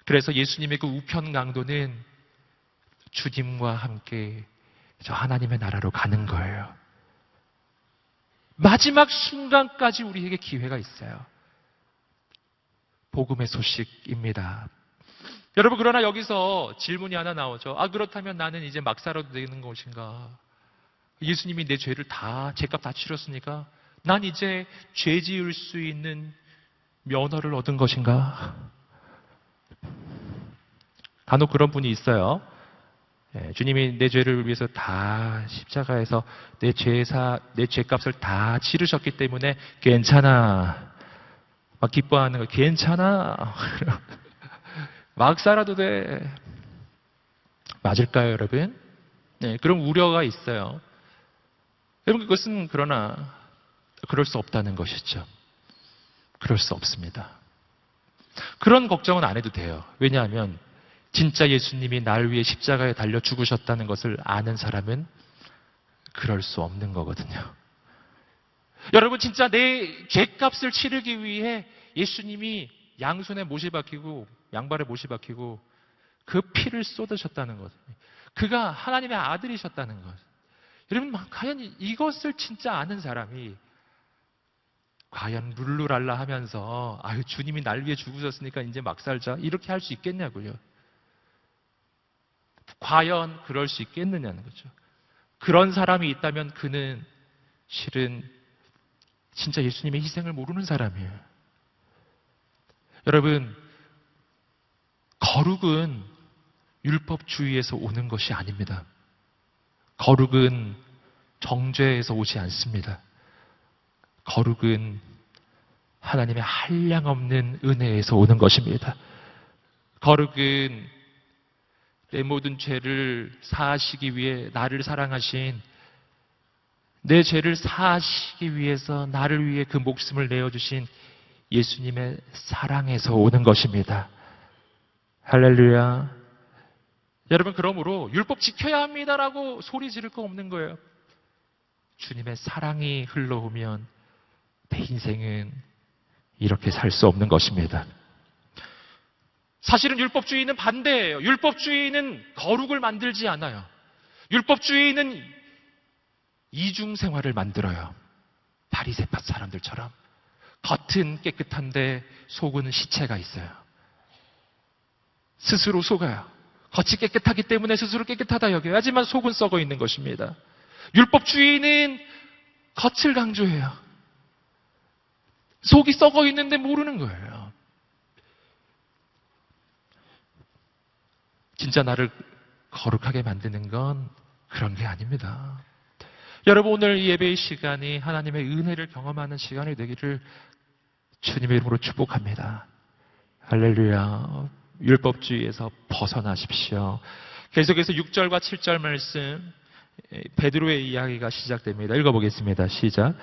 그래서 예수님의 그 우편 강도는 주님과 함께 저 하나님의 나라로 가는 거예요. 마지막 순간까지 우리에게 기회가 있어요. 복음의 소식입니다. 여러분, 그러나 여기서 질문이 하나 나오죠. 그렇다면 나는 이제 막 살아도 되는 것인가? 예수님이 내 죄를 죄값 다 치렀으니까 난 이제 죄 지을 수 있는 면허를 얻은 것인가? 간혹 그런 분이 있어요. 주님이 내 죄를 위해서 다 십자가에서 내 죄값을 다 치르셨기 때문에 괜찮아. 막 기뻐하는 거, 괜찮아. 막 살아도 돼. 맞을까요, 여러분? 네, 그런 우려가 있어요. 여러분, 그것은 그러나 그럴 수 없다는 것이죠. 그럴 수 없습니다. 그런 걱정은 안 해도 돼요. 왜냐하면 진짜 예수님이 날 위해 십자가에 달려 죽으셨다는 것을 아는 사람은 그럴 수 없는 거거든요. 여러분, 진짜 내 죄값을 치르기 위해 예수님이 양손에 못이 박히고 양발에 못이 박히고 그 피를 쏟으셨다는 것. 그가 하나님의 아들이셨다는 것. 여러분, 과연 이것을 진짜 아는 사람이 과연 룰루랄라 하면서 주님이 날 위해 죽으셨으니까 이제 막 살자 이렇게 할 수 있겠냐고요. 과연 그럴 수 있겠느냐는 거죠. 그런 사람이 있다면 그는 실은 진짜 예수님의 희생을 모르는 사람이에요. 여러분, 거룩은 율법주의에서 오는 것이 아닙니다. 거룩은 정죄에서 오지 않습니다. 거룩은 하나님의 한량없는 은혜에서 오는 것입니다. 거룩은 내 모든 죄를 사하시기 위해 나를 사랑하신, 내 죄를 사하시기 위해서 나를 위해 그 목숨을 내어주신 예수님의 사랑에서 오는 것입니다. 할렐루야. 여러분, 그러므로 율법 지켜야 합니다라고 소리 지를 거 없는 거예요. 주님의 사랑이 흘러오면 내 인생은 이렇게 살 수 없는 것입니다. 사실은 율법주의는 반대예요. 율법주의는 거룩을 만들지 않아요. 율법주의는 이중생활을 만들어요. 바리새파 사람들처럼. 겉은 깨끗한데 속은 시체가 있어요. 스스로 속아요. 겉이 깨끗하기 때문에 스스로 깨끗하다 여겨요. 하지만 속은 썩어 있는 것입니다. 율법주의는 겉을 강조해요. 속이 썩어 있는데 모르는 거예요. 진짜 나를 거룩하게 만드는 건 그런 게 아닙니다. 여러분, 오늘 이 예배의 시간이 하나님의 은혜를 경험하는 시간이 되기를 주님의 이름으로 축복합니다. 할렐루야. 율법주의에서 벗어나십시오. 계속해서 6절과 7절 말씀, 베드로의 이야기가 시작됩니다. 읽어보겠습니다. 시작.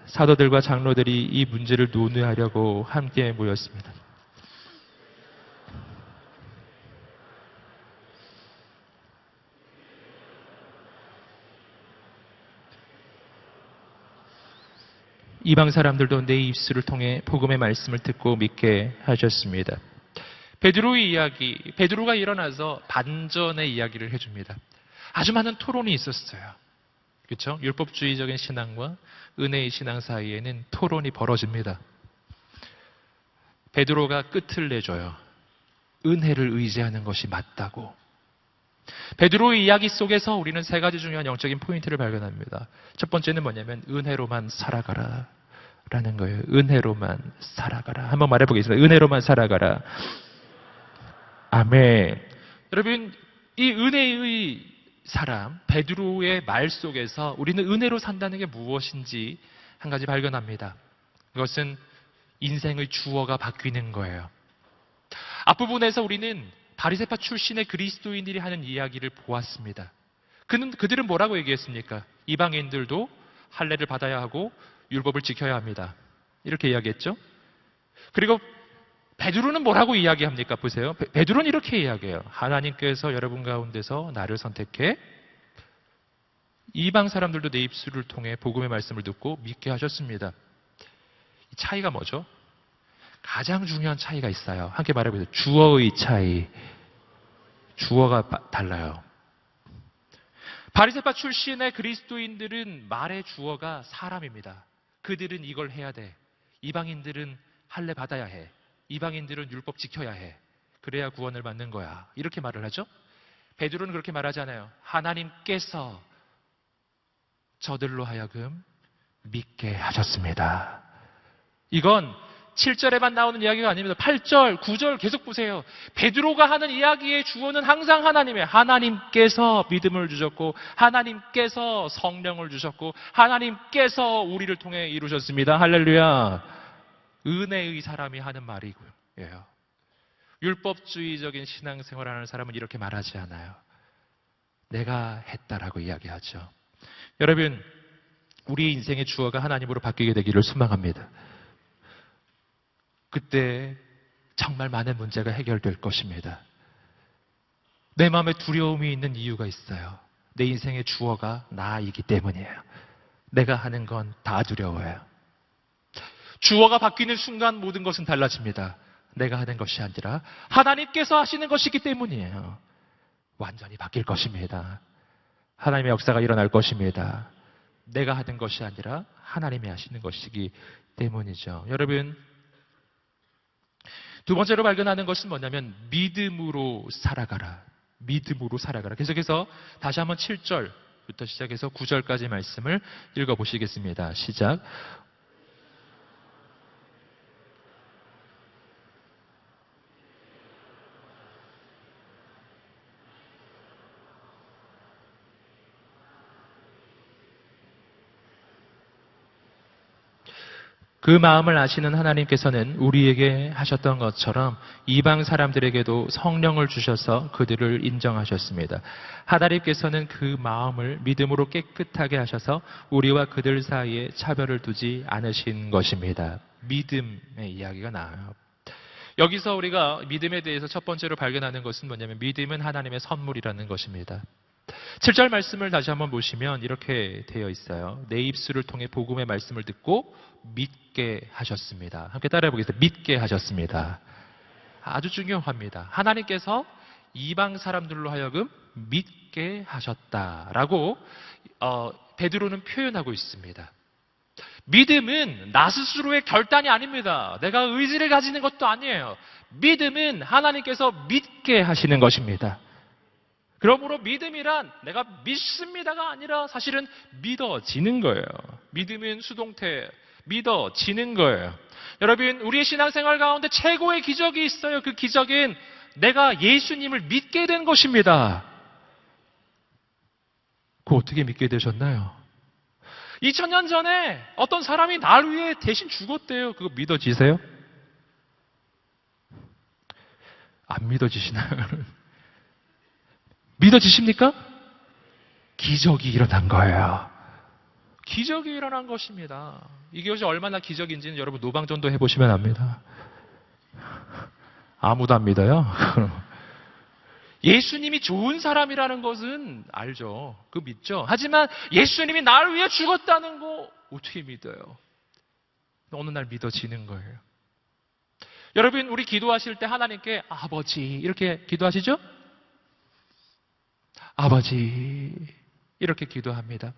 사도들과 장로들이 이 문제를 논의하려고 함께 모였습니다. 이방 사람들도 내 입술을 통해 복음의 말씀을 듣고 믿게 하셨습니다. 베드로의 이야기, 베드로가 일어나서 반전의 이야기를 해줍니다. 아주 많은 토론이 있었어요. 그렇죠? 율법주의적인 신앙과 은혜의 신앙 사이에는 토론이 벌어집니다. 베드로가 끝을 내줘요. 은혜를 의지하는 것이 맞다고. 베드로의 이야기 속에서 우리는 세 가지 중요한 영적인 포인트를 발견합니다. 첫 번째는 뭐냐면 은혜로만 살아가라 라는 거예요. 은혜로만 살아가라. 한번 말해보겠습니다. 은혜로만 살아가라. 아멘. 여러분, 이 은혜의 사람 베드로의 말 속에서 우리는 은혜로 산다는 게 무엇인지 한 가지 발견합니다. 그것은 인생의 주어가 바뀌는 거예요. 앞부분에서 우리는 바리새파 출신의 그리스도인들이 하는 이야기를 보았습니다. 그들은 뭐라고 얘기했습니까? 이방인들도 할례를 받아야 하고 율법을 지켜야 합니다. 이렇게 이야기했죠. 그리고 베드로는 뭐라고 이야기합니까? 보세요. 베드로는 이렇게 이야기해요. 하나님께서 여러분 가운데서 나를 선택해 이방 사람들도 내 입술을 통해 복음의 말씀을 듣고 믿게 하셨습니다. 이 차이가 뭐죠? 가장 중요한 차이가 있어요. 함께 말해보세요. 주어의 차이. 주어가 달라요. 바리새파 출신의 그리스도인들은 말의 주어가 사람입니다. 그들은 이걸 해야 돼. 이방인들은 할례 받아야 해. 이방인들은 율법 지켜야 해. 그래야 구원을 받는 거야. 이렇게 말을 하죠. 베드로는 그렇게 말하잖아요. 하나님께서 저들로 하여금 믿게 하셨습니다. 이건 7절에만 나오는 이야기가 아닙니다. 8절, 9절 계속 보세요. 베드로가 하는 이야기의 주어는 항상 하나님이에요. 하나님께서 믿음을 주셨고 하나님께서 성령을 주셨고 하나님께서 우리를 통해 이루셨습니다. 할렐루야. 은혜의 사람이 하는 말이고요. 율법주의적인 신앙생활하는 사람은 이렇게 말하지 않아요. 내가 했다라고 이야기하죠. 여러분, 우리의 인생의 주어가 하나님으로 바뀌게 되기를 소망합니다. 그때 정말 많은 문제가 해결될 것입니다. 내 마음에 두려움이 있는 이유가 있어요. 내 인생의 주어가 나이기 때문이에요. 내가 하는 건 다 두려워요. 주어가 바뀌는 순간 모든 것은 달라집니다. 내가 하는 것이 아니라 하나님께서 하시는 것이기 때문이에요. 완전히 바뀔 것입니다. 하나님의 역사가 일어날 것입니다. 내가 하는 것이 아니라 하나님이 하시는 것이기 때문이죠. 여러분, 두 번째로 발견하는 것은 뭐냐면 믿음으로 살아가라. 믿음으로 살아가라. 계속해서 다시 한번 7절부터 시작해서 9절까지 말씀을 읽어보시겠습니다. 시작. 그 마음을 아시는 하나님께서는 우리에게 하셨던 것처럼 이방 사람들에게도 성령을 주셔서 그들을 인정하셨습니다. 하나님께서는 그 마음을 믿음으로 깨끗하게 하셔서 우리와 그들 사이에 차별을 두지 않으신 것입니다. 믿음의 이야기가 나와요. 여기서 우리가 믿음에 대해서 첫 번째로 발견하는 것은 뭐냐면 믿음은 하나님의 선물이라는 것입니다. 7절 말씀을 다시 한번 보시면 이렇게 되어 있어요. 내 입술을 통해 복음의 말씀을 듣고 믿게 하셨습니다. 함께 따라해 보겠습니다. 믿게 하셨습니다. 아주 중요합니다. 하나님께서 이방 사람들로 하여금 믿게 하셨다라고 베드로는 표현하고 있습니다. 믿음은 나 스스로의 결단이 아닙니다. 내가 의지를 가지는 것도 아니에요. 믿음은 하나님께서 믿게 하시는 것입니다. 그러므로 믿음이란 내가 믿습니다가 아니라 사실은 믿어지는 거예요. 믿음은 수동태, 믿어지는 거예요. 여러분, 우리의 신앙생활 가운데 최고의 기적이 있어요. 그 기적은 내가 예수님을 믿게 된 것입니다. 그거 어떻게 믿게 되셨나요? 2000년 전에 어떤 사람이 날 위해 대신 죽었대요. 그거 믿어지세요? 안 믿어지시나요? 믿어지십니까? 기적이 일어난 거예요. 기적이 일어난 것입니다. 이것이 얼마나 기적인지는 여러분 노방전도 해보시면 압니다. 아무도 안 믿어요? 예수님이 좋은 사람이라는 것은 알죠. 그거 믿죠. 하지만 예수님이 나를 위해 죽었다는 거 어떻게 믿어요? 어느 날 믿어지는 거예요. 여러분, 우리 기도하실 때 하나님께 아버지 이렇게 기도하시죠? 아버지 이렇게 기도합니다.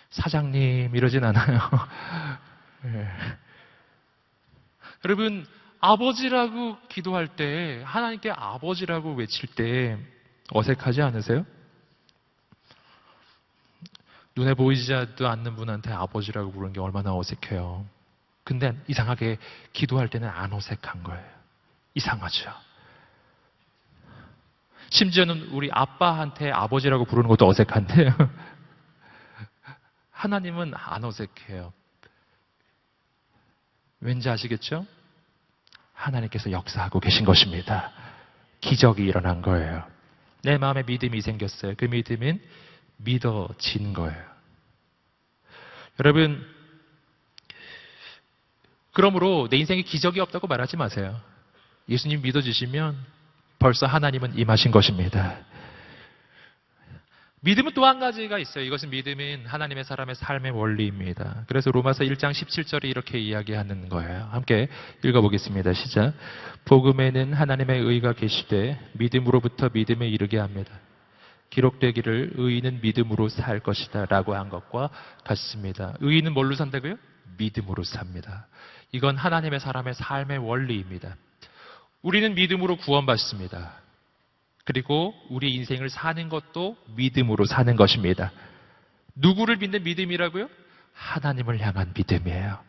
사장님 이러진 않아요. 네. 여러분, 아버지라고 기도할 때, 하나님께 아버지라고 외칠 때 어색하지 않으세요? 눈에 보이지도 않는 분한테 아버지라고 부르는 게 얼마나 어색해요. 근데 이상하게 기도할 때는 안 어색한 거예요. 이상하죠. 심지어는 우리 아빠한테 아버지라고 부르는 것도 어색한데요. 하나님은 안 어색해요. 왠지 아시겠죠? 하나님께서 역사하고 계신 것입니다. 기적이 일어난 거예요. 내 마음에 믿음이 생겼어요. 그 믿음은 믿어진 거예요. 여러분, 그러므로 내 인생에 기적이 없다고 말하지 마세요. 예수님 믿어주시면 벌써 하나님은 임하신 것입니다. 믿음은 또 한 가지가 있어요. 이것은 믿음은 하나님의 사람의 삶의 원리입니다. 그래서 로마서 1장 17절에 이렇게 이야기하는 거예요. 함께 읽어보겠습니다. 시작. 복음에는 하나님의 의가 계시되 믿음으로부터 믿음에 이르게 합니다. 기록되기를 의인은 믿음으로 살 것이다 라고 한 것과 같습니다. 의인은 뭘로 산다고요? 믿음으로 삽니다. 이건 하나님의 사람의 삶의 원리입니다. 우리는 믿음으로 구원받습니다. 그리고 우리 인생을 사는 것도 믿음으로 사는 것입니다. 누구를 믿는 믿음이라고요? 하나님을 향한 믿음이에요.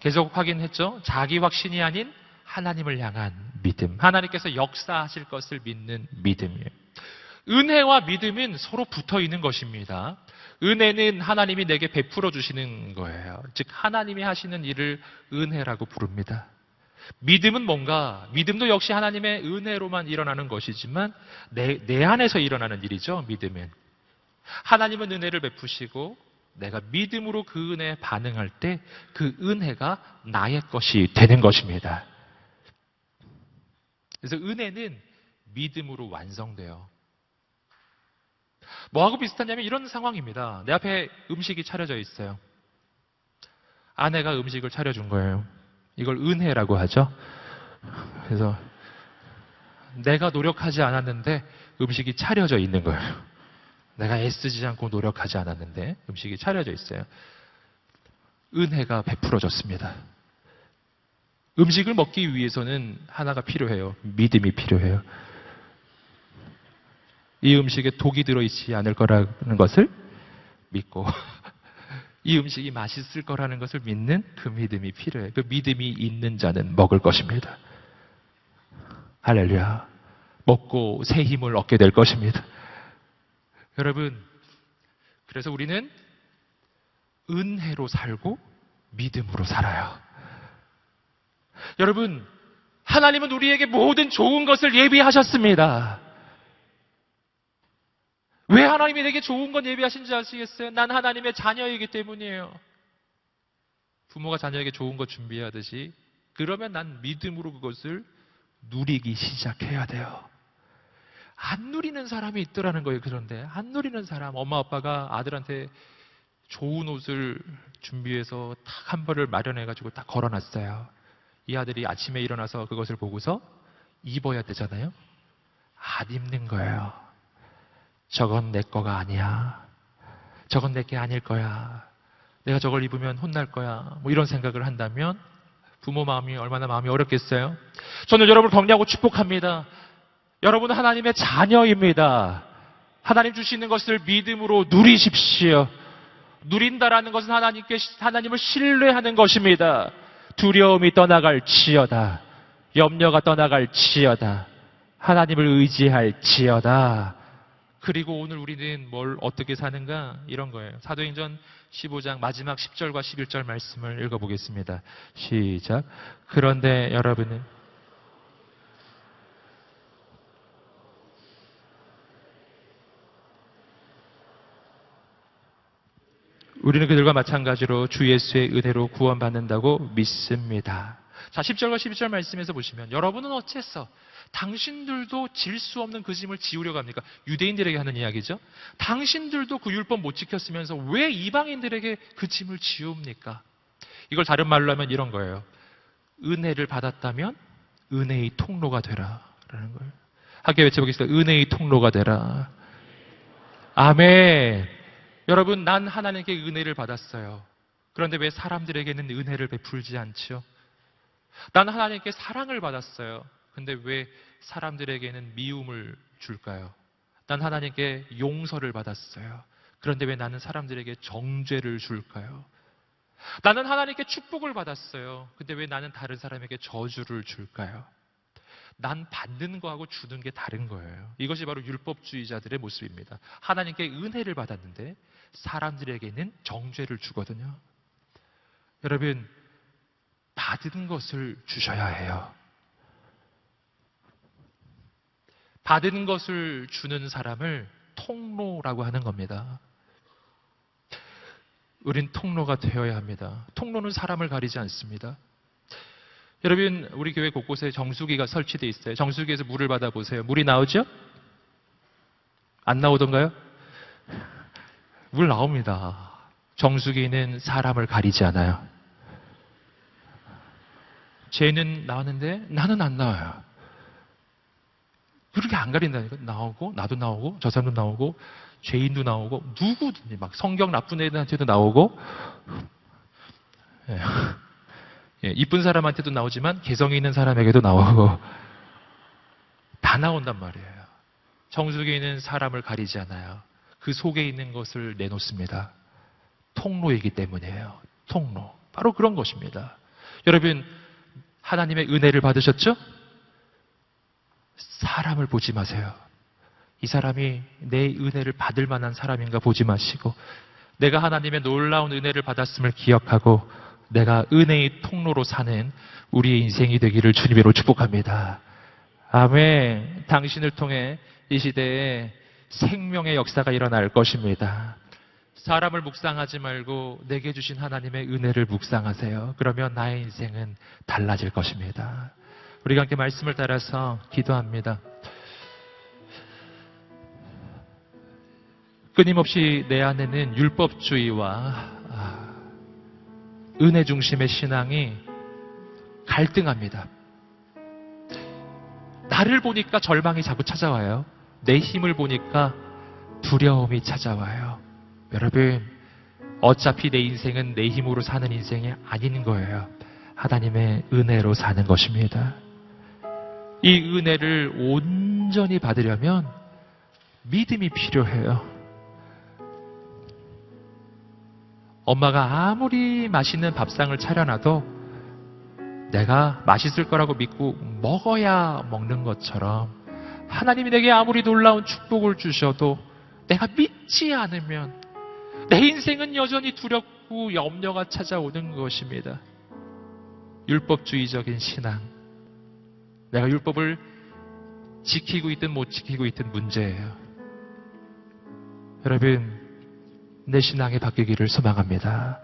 계속 확인했죠? 자기 확신이 아닌 하나님을 향한 믿음. 하나님께서 역사하실 것을 믿는 믿음이에요. 은혜와 믿음은 서로 붙어 있는 것입니다. 은혜는 하나님이 내게 베풀어 주시는 거예요. 즉 하나님이 하시는 일을 은혜라고 부릅니다. 믿음은 뭔가, 믿음도 역시 하나님의 은혜로만 일어나는 것이지만 내 안에서 일어나는 일이죠. 믿음은 하나님은 은혜를 베푸시고 내가 믿음으로 그 은혜에 반응할 때 그 은혜가 나의 것이 되는 것입니다. 그래서 은혜는 믿음으로 완성돼요. 뭐하고 비슷하냐면 이런 상황입니다. 내 앞에 음식이 차려져 있어요. 아내가 음식을 차려준 거예요. 이걸 은혜라고 하죠. 그래서 내가 노력하지 않았는데 음식이 차려져 있는 거예요. 내가 애쓰지 않고 노력하지 않았는데 음식이 차려져 있어요. 은혜가 베풀어졌습니다. 음식을 먹기 위해서는 하나가 필요해요. 믿음이 필요해요. 이 음식에 독이 들어있지 않을 거라는 것을 믿고 이 음식이 맛있을 거라는 것을 믿는 그 믿음이 필요해요. 그 믿음이 있는 자는 먹을 것입니다. 할렐루야. 먹고 새 힘을 얻게 될 것입니다. 여러분, 그래서 우리는 은혜로 살고 믿음으로 살아요. 여러분, 하나님은 우리에게 모든 좋은 것을 예비하셨습니다. 왜 하나님이 내게 좋은 건 예비하신지 아시겠어요? 난 하나님의 자녀이기 때문이에요. 부모가 자녀에게 좋은 것 준비하듯이 그러면 난 믿음으로 그것을 누리기 시작해야 돼요. 안 누리는 사람이 있더라는 거예요. 그런데 안 누리는 사람, 엄마 아빠가 아들한테 좋은 옷을 준비해서 딱 한 벌을 마련해가지고 딱 걸어놨어요. 이 아들이 아침에 일어나서 그것을 보고서 입어야 되잖아요. 안 입는 거예요. 저건 내 거가 아니야. 저건 내 게 아닐 거야. 내가 저걸 입으면 혼날 거야. 뭐 이런 생각을 한다면 부모 마음이 얼마나 마음이 어렵겠어요? 저는 여러분을 격려하고 축복합니다. 여러분은 하나님의 자녀입니다. 하나님 주시는 것을 믿음으로 누리십시오. 누린다라는 것은 하나님을 신뢰하는 것입니다. 두려움이 떠나갈지어다. 염려가 떠나갈지어다. 하나님을 의지할지어다. 그리고 오늘 우리는 뭘 어떻게 사는가? 이런 거예요. 사도행전 15장 마지막 10절과 11절 말씀을 읽어보겠습니다. 시작. 그런데 여러분은 우리는 그들과 마찬가지로 주 예수의 은혜로 구원받는다고 믿습니다. 자, 10절과 12절 말씀에서 보시면 여러분은 어째서 당신들도 질 수 없는 그 짐을 지우려고 합니까? 유대인들에게 하는 이야기죠. 당신들도 그 율법 못 지켰으면서 왜 이방인들에게 그 짐을 지웁니까? 이걸 다른 말로 하면 이런 거예요. 은혜를 받았다면 은혜의 통로가 되라 라는 거예요. 함께 외쳐보겠습니다. 은혜의 통로가 되라. 아멘. 여러분, 난 하나님께 은혜를 받았어요. 그런데 왜 사람들에게는 은혜를 베풀지 않죠? 난 하나님께 사랑을 받았어요. 근데 왜 사람들에게는 미움을 줄까요? 난 하나님께 용서를 받았어요. 그런데 왜 나는 사람들에게 정죄를 줄까요? 나는 하나님께 축복을 받았어요. 근데 왜 나는 다른 사람에게 저주를 줄까요? 난 받는 거하고 주는 게 다른 거예요. 이것이 바로 율법주의자들의 모습입니다. 하나님께 은혜를 받았는데 사람들에게는 정죄를 주거든요. 여러분, 받은 것을 주셔야 해요. 받은 것을 주는 사람을 통로라고 하는 겁니다. 우린 통로가 되어야 합니다. 통로는 사람을 가리지 않습니다. 여러분, 우리 교회 곳곳에 정수기가 설치되어 있어요. 정수기에서 물을 받아보세요. 물이 나오죠? 안 나오던가요? 물 나옵니다. 정수기는 사람을 가리지 않아요. 쟤는 나왔는데 나는 안 나와요. 그렇게 안 가린다니까. 나오고, 나도 나오고, 저 사람도 나오고, 죄인도 나오고, 누구든지 막 성격 나쁜 애들한테도 나오고, 이쁜 사람한테도 나오지만 개성이 있는 사람에게도 나오고, 다 나온단 말이에요. 정수기는 사람을 가리지 않아요. 그 속에 있는 것을 내놓습니다. 통로이기 때문이에요. 통로. 바로 그런 것입니다. 여러분, 하나님의 은혜를 받으셨죠? 사람을 보지 마세요. 이 사람이 내 은혜를 받을 만한 사람인가 보지 마시고, 내가 하나님의 놀라운 은혜를 받았음을 기억하고 내가 은혜의 통로로 사는 우리의 인생이 되기를 주님으로 축복합니다. 아멘. 당신을 통해 이 시대에 생명의 역사가 일어날 것입니다. 사람을 묵상하지 말고 내게 주신 하나님의 은혜를 묵상하세요. 그러면 나의 인생은 달라질 것입니다. 우리가 함께 말씀을 따라서 기도합니다. 끊임없이 내 안에는 율법주의와 은혜 중심의 신앙이 갈등합니다. 나를 보니까 절망이 자꾸 찾아와요. 내 힘을 보니까 두려움이 찾아와요. 여러분, 어차피 내 인생은 내 힘으로 사는 인생이 아닌 거예요. 하나님의 은혜로 사는 것입니다. 이 은혜를 온전히 받으려면 믿음이 필요해요. 엄마가 아무리 맛있는 밥상을 차려놔도 내가 맛있을 거라고 믿고 먹어야 먹는 것처럼, 하나님이 내게 아무리 놀라운 축복을 주셔도 내가 믿지 않으면 내 인생은 여전히 두렵고 염려가 찾아오는 것입니다. 율법주의적인 신앙. 내가 율법을 지키고 있든 못 지키고 있든 문제예요. 여러분, 내 신앙이 바뀌기를 소망합니다.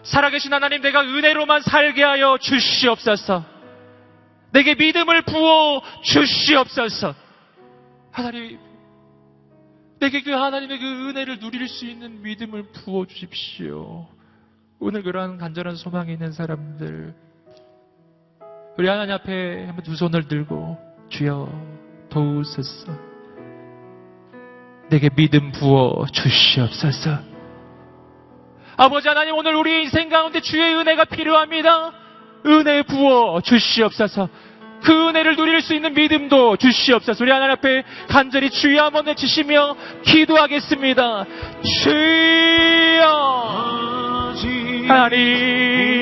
살아계신 하나님, 내가 은혜로만 살게 하여 주시옵소서. 내게 믿음을 부어 주시옵소서. 하나님, 내게 그 하나님의 그 은혜를 누릴 수 있는 믿음을 부어 주십시오. 오늘 그러한 간절한 소망이 있는 사람들, 우리 하나님 앞에 한번 두 손을 들고 주여 도우소서. 내게 믿음 부어 주시옵소서. 아버지 하나님, 오늘 우리 인생 가운데 주의 은혜가 필요합니다. 은혜 부어 주시옵소서. 그 은혜를 누릴 수 있는 믿음도 주시옵소서. 우리 하나님 앞에 간절히 주여 한번 외치시며 기도하겠습니다. 주여 하나님,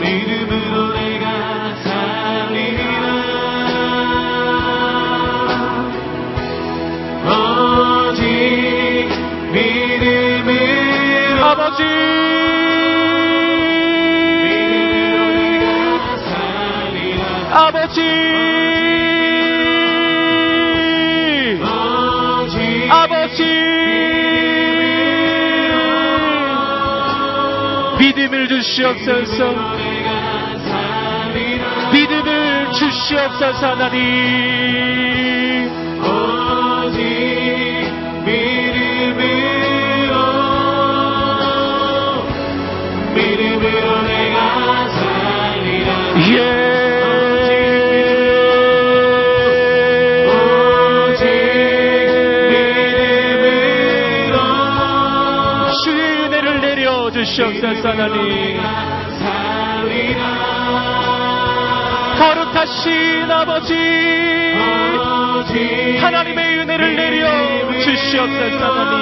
믿음으로 내가 살리라. 오직 믿음으로 아버지, 믿음으로 내가 살리라. 아버지, 오직 아버지, 믿음을 주시옵소서. 내가 살리라. 믿음을 주시옵소서. 하나님 오직 믿음으로 내가 살리라. 예. 오직 믿음으로 주의 은혜를 내려 주시옵소서. 하나님 살리라. 거룩하신 아버지, 하나님의 은혜를 내려 주시옵소서. 하나님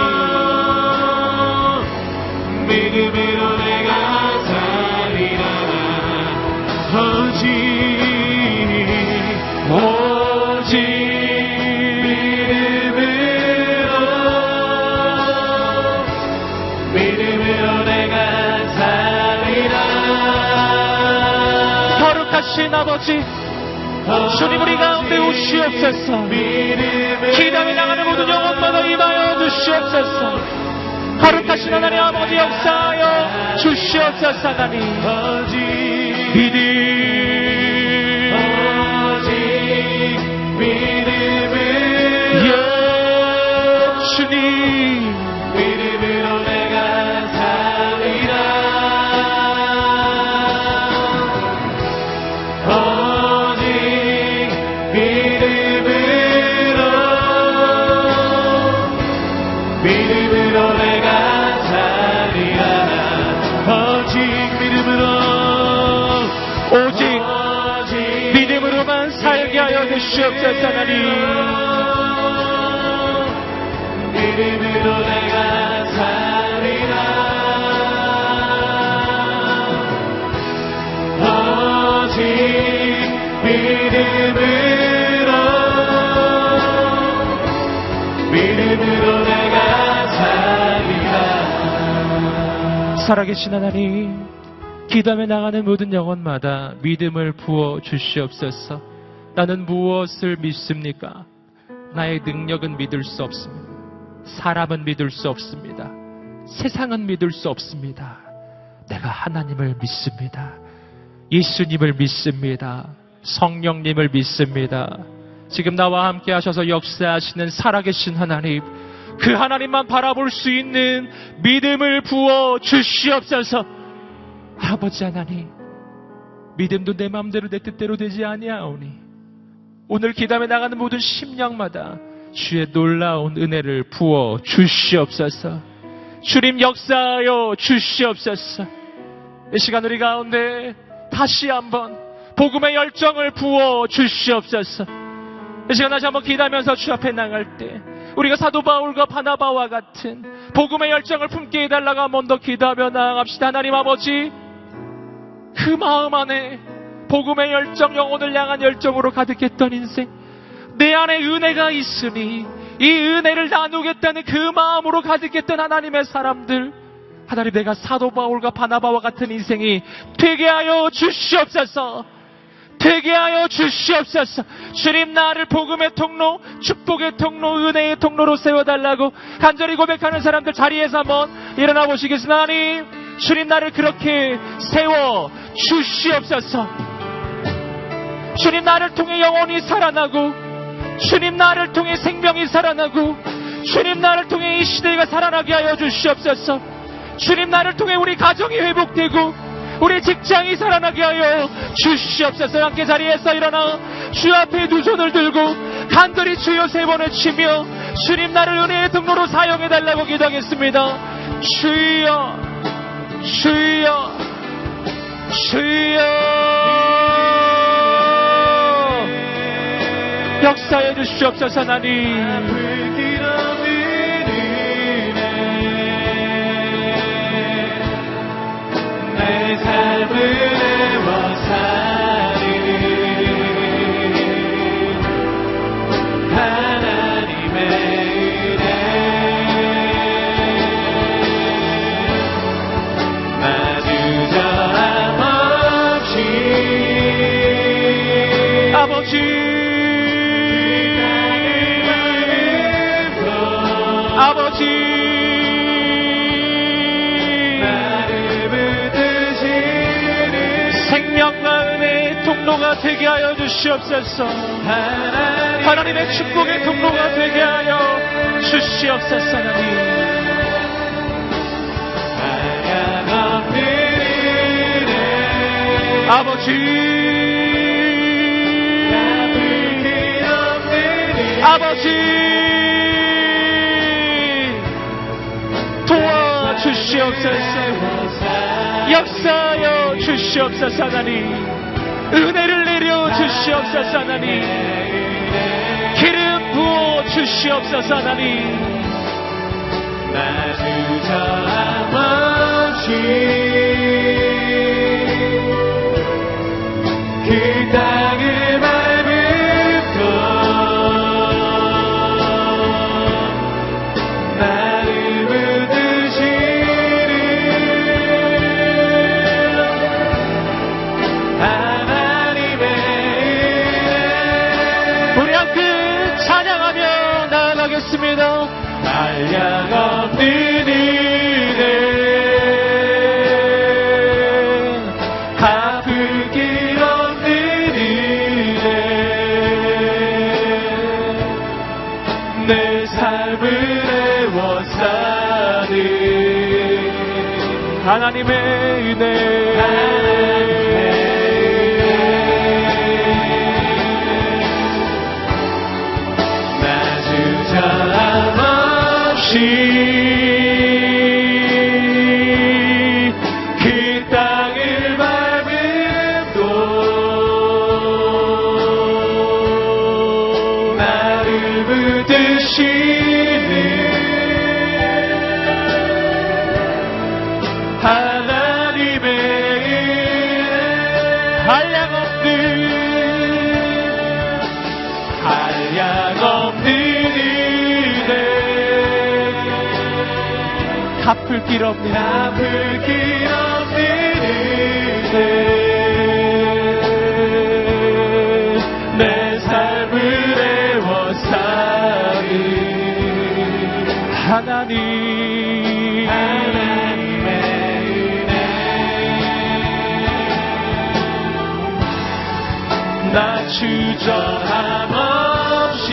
믿음으로 내가 살리라. 오직 믿음으로 내가 살리라. 거룩하신 아버지, 주님 우리 가운데 오시옵소서. 기담에 나가는 모든 영혼마다 임하여 주시옵소서. 거룩하신 하나님 아버지 역사하여 주시옵소서. 하나님 믿음, 예 주님 믿음으로 내가 살리라. 오직 믿음으로 내가 살리라. 오직 믿음으로만 살게 하여 주시옵소서. 하나님 믿음으로 내가 살리라. 오직 믿음으로 내가 살리라. 살아계신 하나님, 기담에 나가는 모든 영혼마다 믿음을 부어 주시옵소서. 나는 무엇을 믿습니까? 나의 능력은 믿을 수 없습니다. 사람은 믿을 수 없습니다. 세상은 믿을 수 없습니다. 내가 하나님을 믿습니다. 예수님을 믿습니다. 성령님을 믿습니다. 지금 나와 함께 하셔서 역사하시는 살아계신 하나님, 그 하나님만 바라볼 수 있는 믿음을 부어 주시옵소서. 아버지 하나님, 믿음도 내 마음대로 내 뜻대로 되지 아니하오니 오늘 기담에 나가는 모든 심령마다 주의 놀라운 은혜를 부어 주시옵소서. 주님 역사하여 주시옵소서. 이 시간 우리 가운데 다시 한번 복음의 열정을 부어 주시옵소서. 이 시간 다시 한번 기도하면서 주 앞에 나갈 때 우리가 사도 바울과 바나바와 같은 복음의 열정을 품게 해달라고 한번 더 기도하며 나아갑시다. 하나님 아버지, 그 마음 안에 복음의 열정, 영혼을 향한 열정으로 가득했던 인생, 내 안에 은혜가 있으니 이 은혜를 나누겠다는 그 마음으로 가득했던 하나님의 사람들, 하나님, 내가 사도 바울과 바나바와 같은 인생이 되게 하여 주시옵소서. 되게 하여 주시옵소서. 주님, 나를 복음의 통로, 축복의 통로, 은혜의 통로로 세워달라고 간절히 고백하는 사람들 자리에서 한번 일어나 보시겠습니다. 하나님, 주님, 나를 그렇게 세워 주시옵소서. 주님, 나를 통해 영혼이 살아나고, 주님, 나를 통해 생명이 살아나고, 주님, 나를 통해 이 시대가 살아나게 하여 주시옵소서. 주님, 나를 통해 우리 가정이 회복되고 우리 직장이 살아나게 하여 주시옵소서. 함께 자리에서 일어나 주 앞에 두 손을 들고 간절히 주여 세 번을 치며 주님, 나를 은혜의 통로로 사용해달라고 기도하겠습니다. 주여, 주여, 주여, 역사해 주시옵소서. 하나님, 내 삶을 내워 살리는 하나님의 은혜, 마주저함 없이 아버지, 아버지, 나를 붙드시고 통로가 되게 하여 주시옵소서. 하나님의 축복의 통로가 되게 하여 주시옵소서. 아버지 도와주시옵소서. 역사하여 주시옵소서. 하나님 은혜를 내려 주시옵소서. 하나님 기름 부어 주시옵소서. 하나님 나 주저함없이 그 땅을 밟음도 나를 붙드시는 하나님의 은혜. 우리 함께 찬양하며 나아가겠습니다. 한량없는 은혜 갚을 길 없는 은혜 내 삶을 애워싸는 하나님의 은혜. 나 주저함없이 그 땅을 밟음도 나를 붙드시는 하나님의 은혜. 한량없는 은혜 갚을 길 없는 갚을 길 없는 은혜 내 삶을 애워싸는 하나님의 은혜. 나 주저함 없이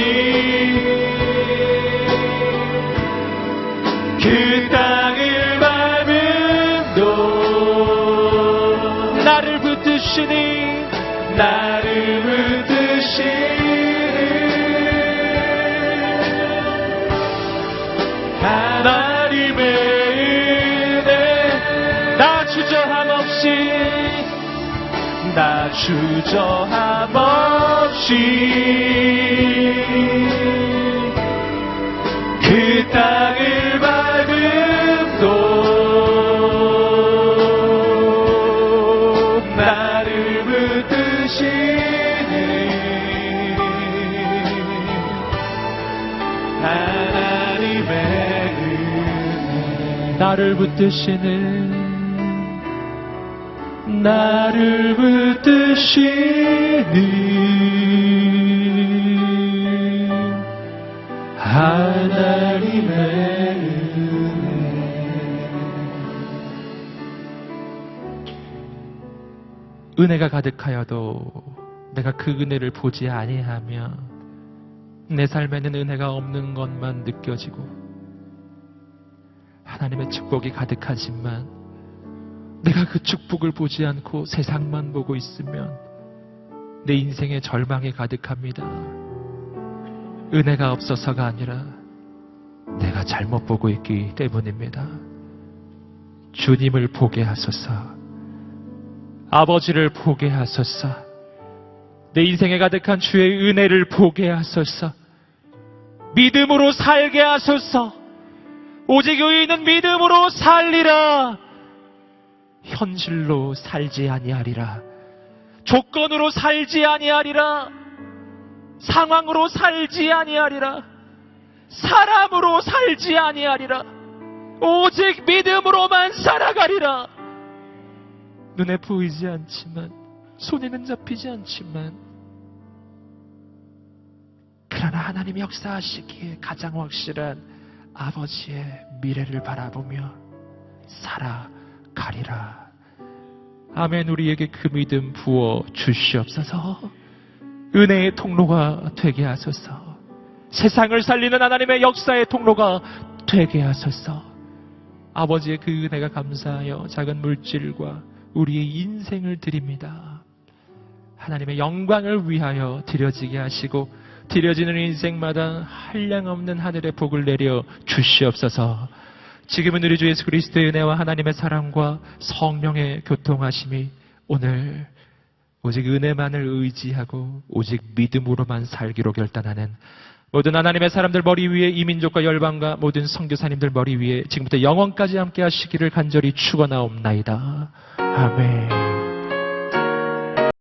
그 땅을 밟음도 나를 붙드시니 나를 붙드시는 하나님의 은혜. 나 주저함 없이 나 주저함 없이 그 땅을 밟음도 나를 붙드시는 하나님의 은혜. 나를 붙드시는 나를 붙드시는 하나님의 은혜가 가득하여도 내가 그 은혜를 보지 아니하며 내 삶에는 은혜가 없는 것만 느껴지고 하나님의 축복이 가득하지만 내가 그 축복을 보지 않고 세상만 보고 있으면 내 인생에 절망이 가득합니다. 은혜가 없어서가 아니라 내가 잘못 보고 있기 때문입니다. 주님을 보게 하소서. 아버지를 보게 하소서. 내 인생에 가득한 주의 은혜를 보게 하소서. 믿음으로 살게 하소서. 오직 의인은 믿음으로 살리라. 현실로 살지 아니하리라. 조건으로 살지 아니하리라. 상황으로 살지 아니하리라. 사람으로 살지 아니하리라. 오직 믿음으로만 살아가리라. 눈에 보이지 않지만, 손에는 잡히지 않지만, 그러나 하나님이 역사하시기에 가장 확실한 아버지의 미래를 바라보며 살아가리라. 아멘. 우리에게 그 믿음 부어 주시옵소서. 은혜의 통로가 되게 하소서. 세상을 살리는 하나님의 역사의 통로가 되게 하소서. 아버지의 그 은혜가 감사하여 작은 물질과 우리의 인생을 드립니다. 하나님의 영광을 위하여 드려지게 하시고 드려지는 인생마다 한량없는 하늘의 복을 내려 주시옵소서. 지금은 우리 주 예수 그리스도의 은혜와 하나님의 사랑과 성령의 교통하심이 오늘 오직 은혜만을 의지하고 오직 믿음으로만 살기로 결단하는 모든 하나님의 사람들 머리 위에 이민족과 열방과 모든 선교사님들 머리 위에 지금부터 영원까지 함께 하시기를 간절히 축원하옵나이다. 아멘.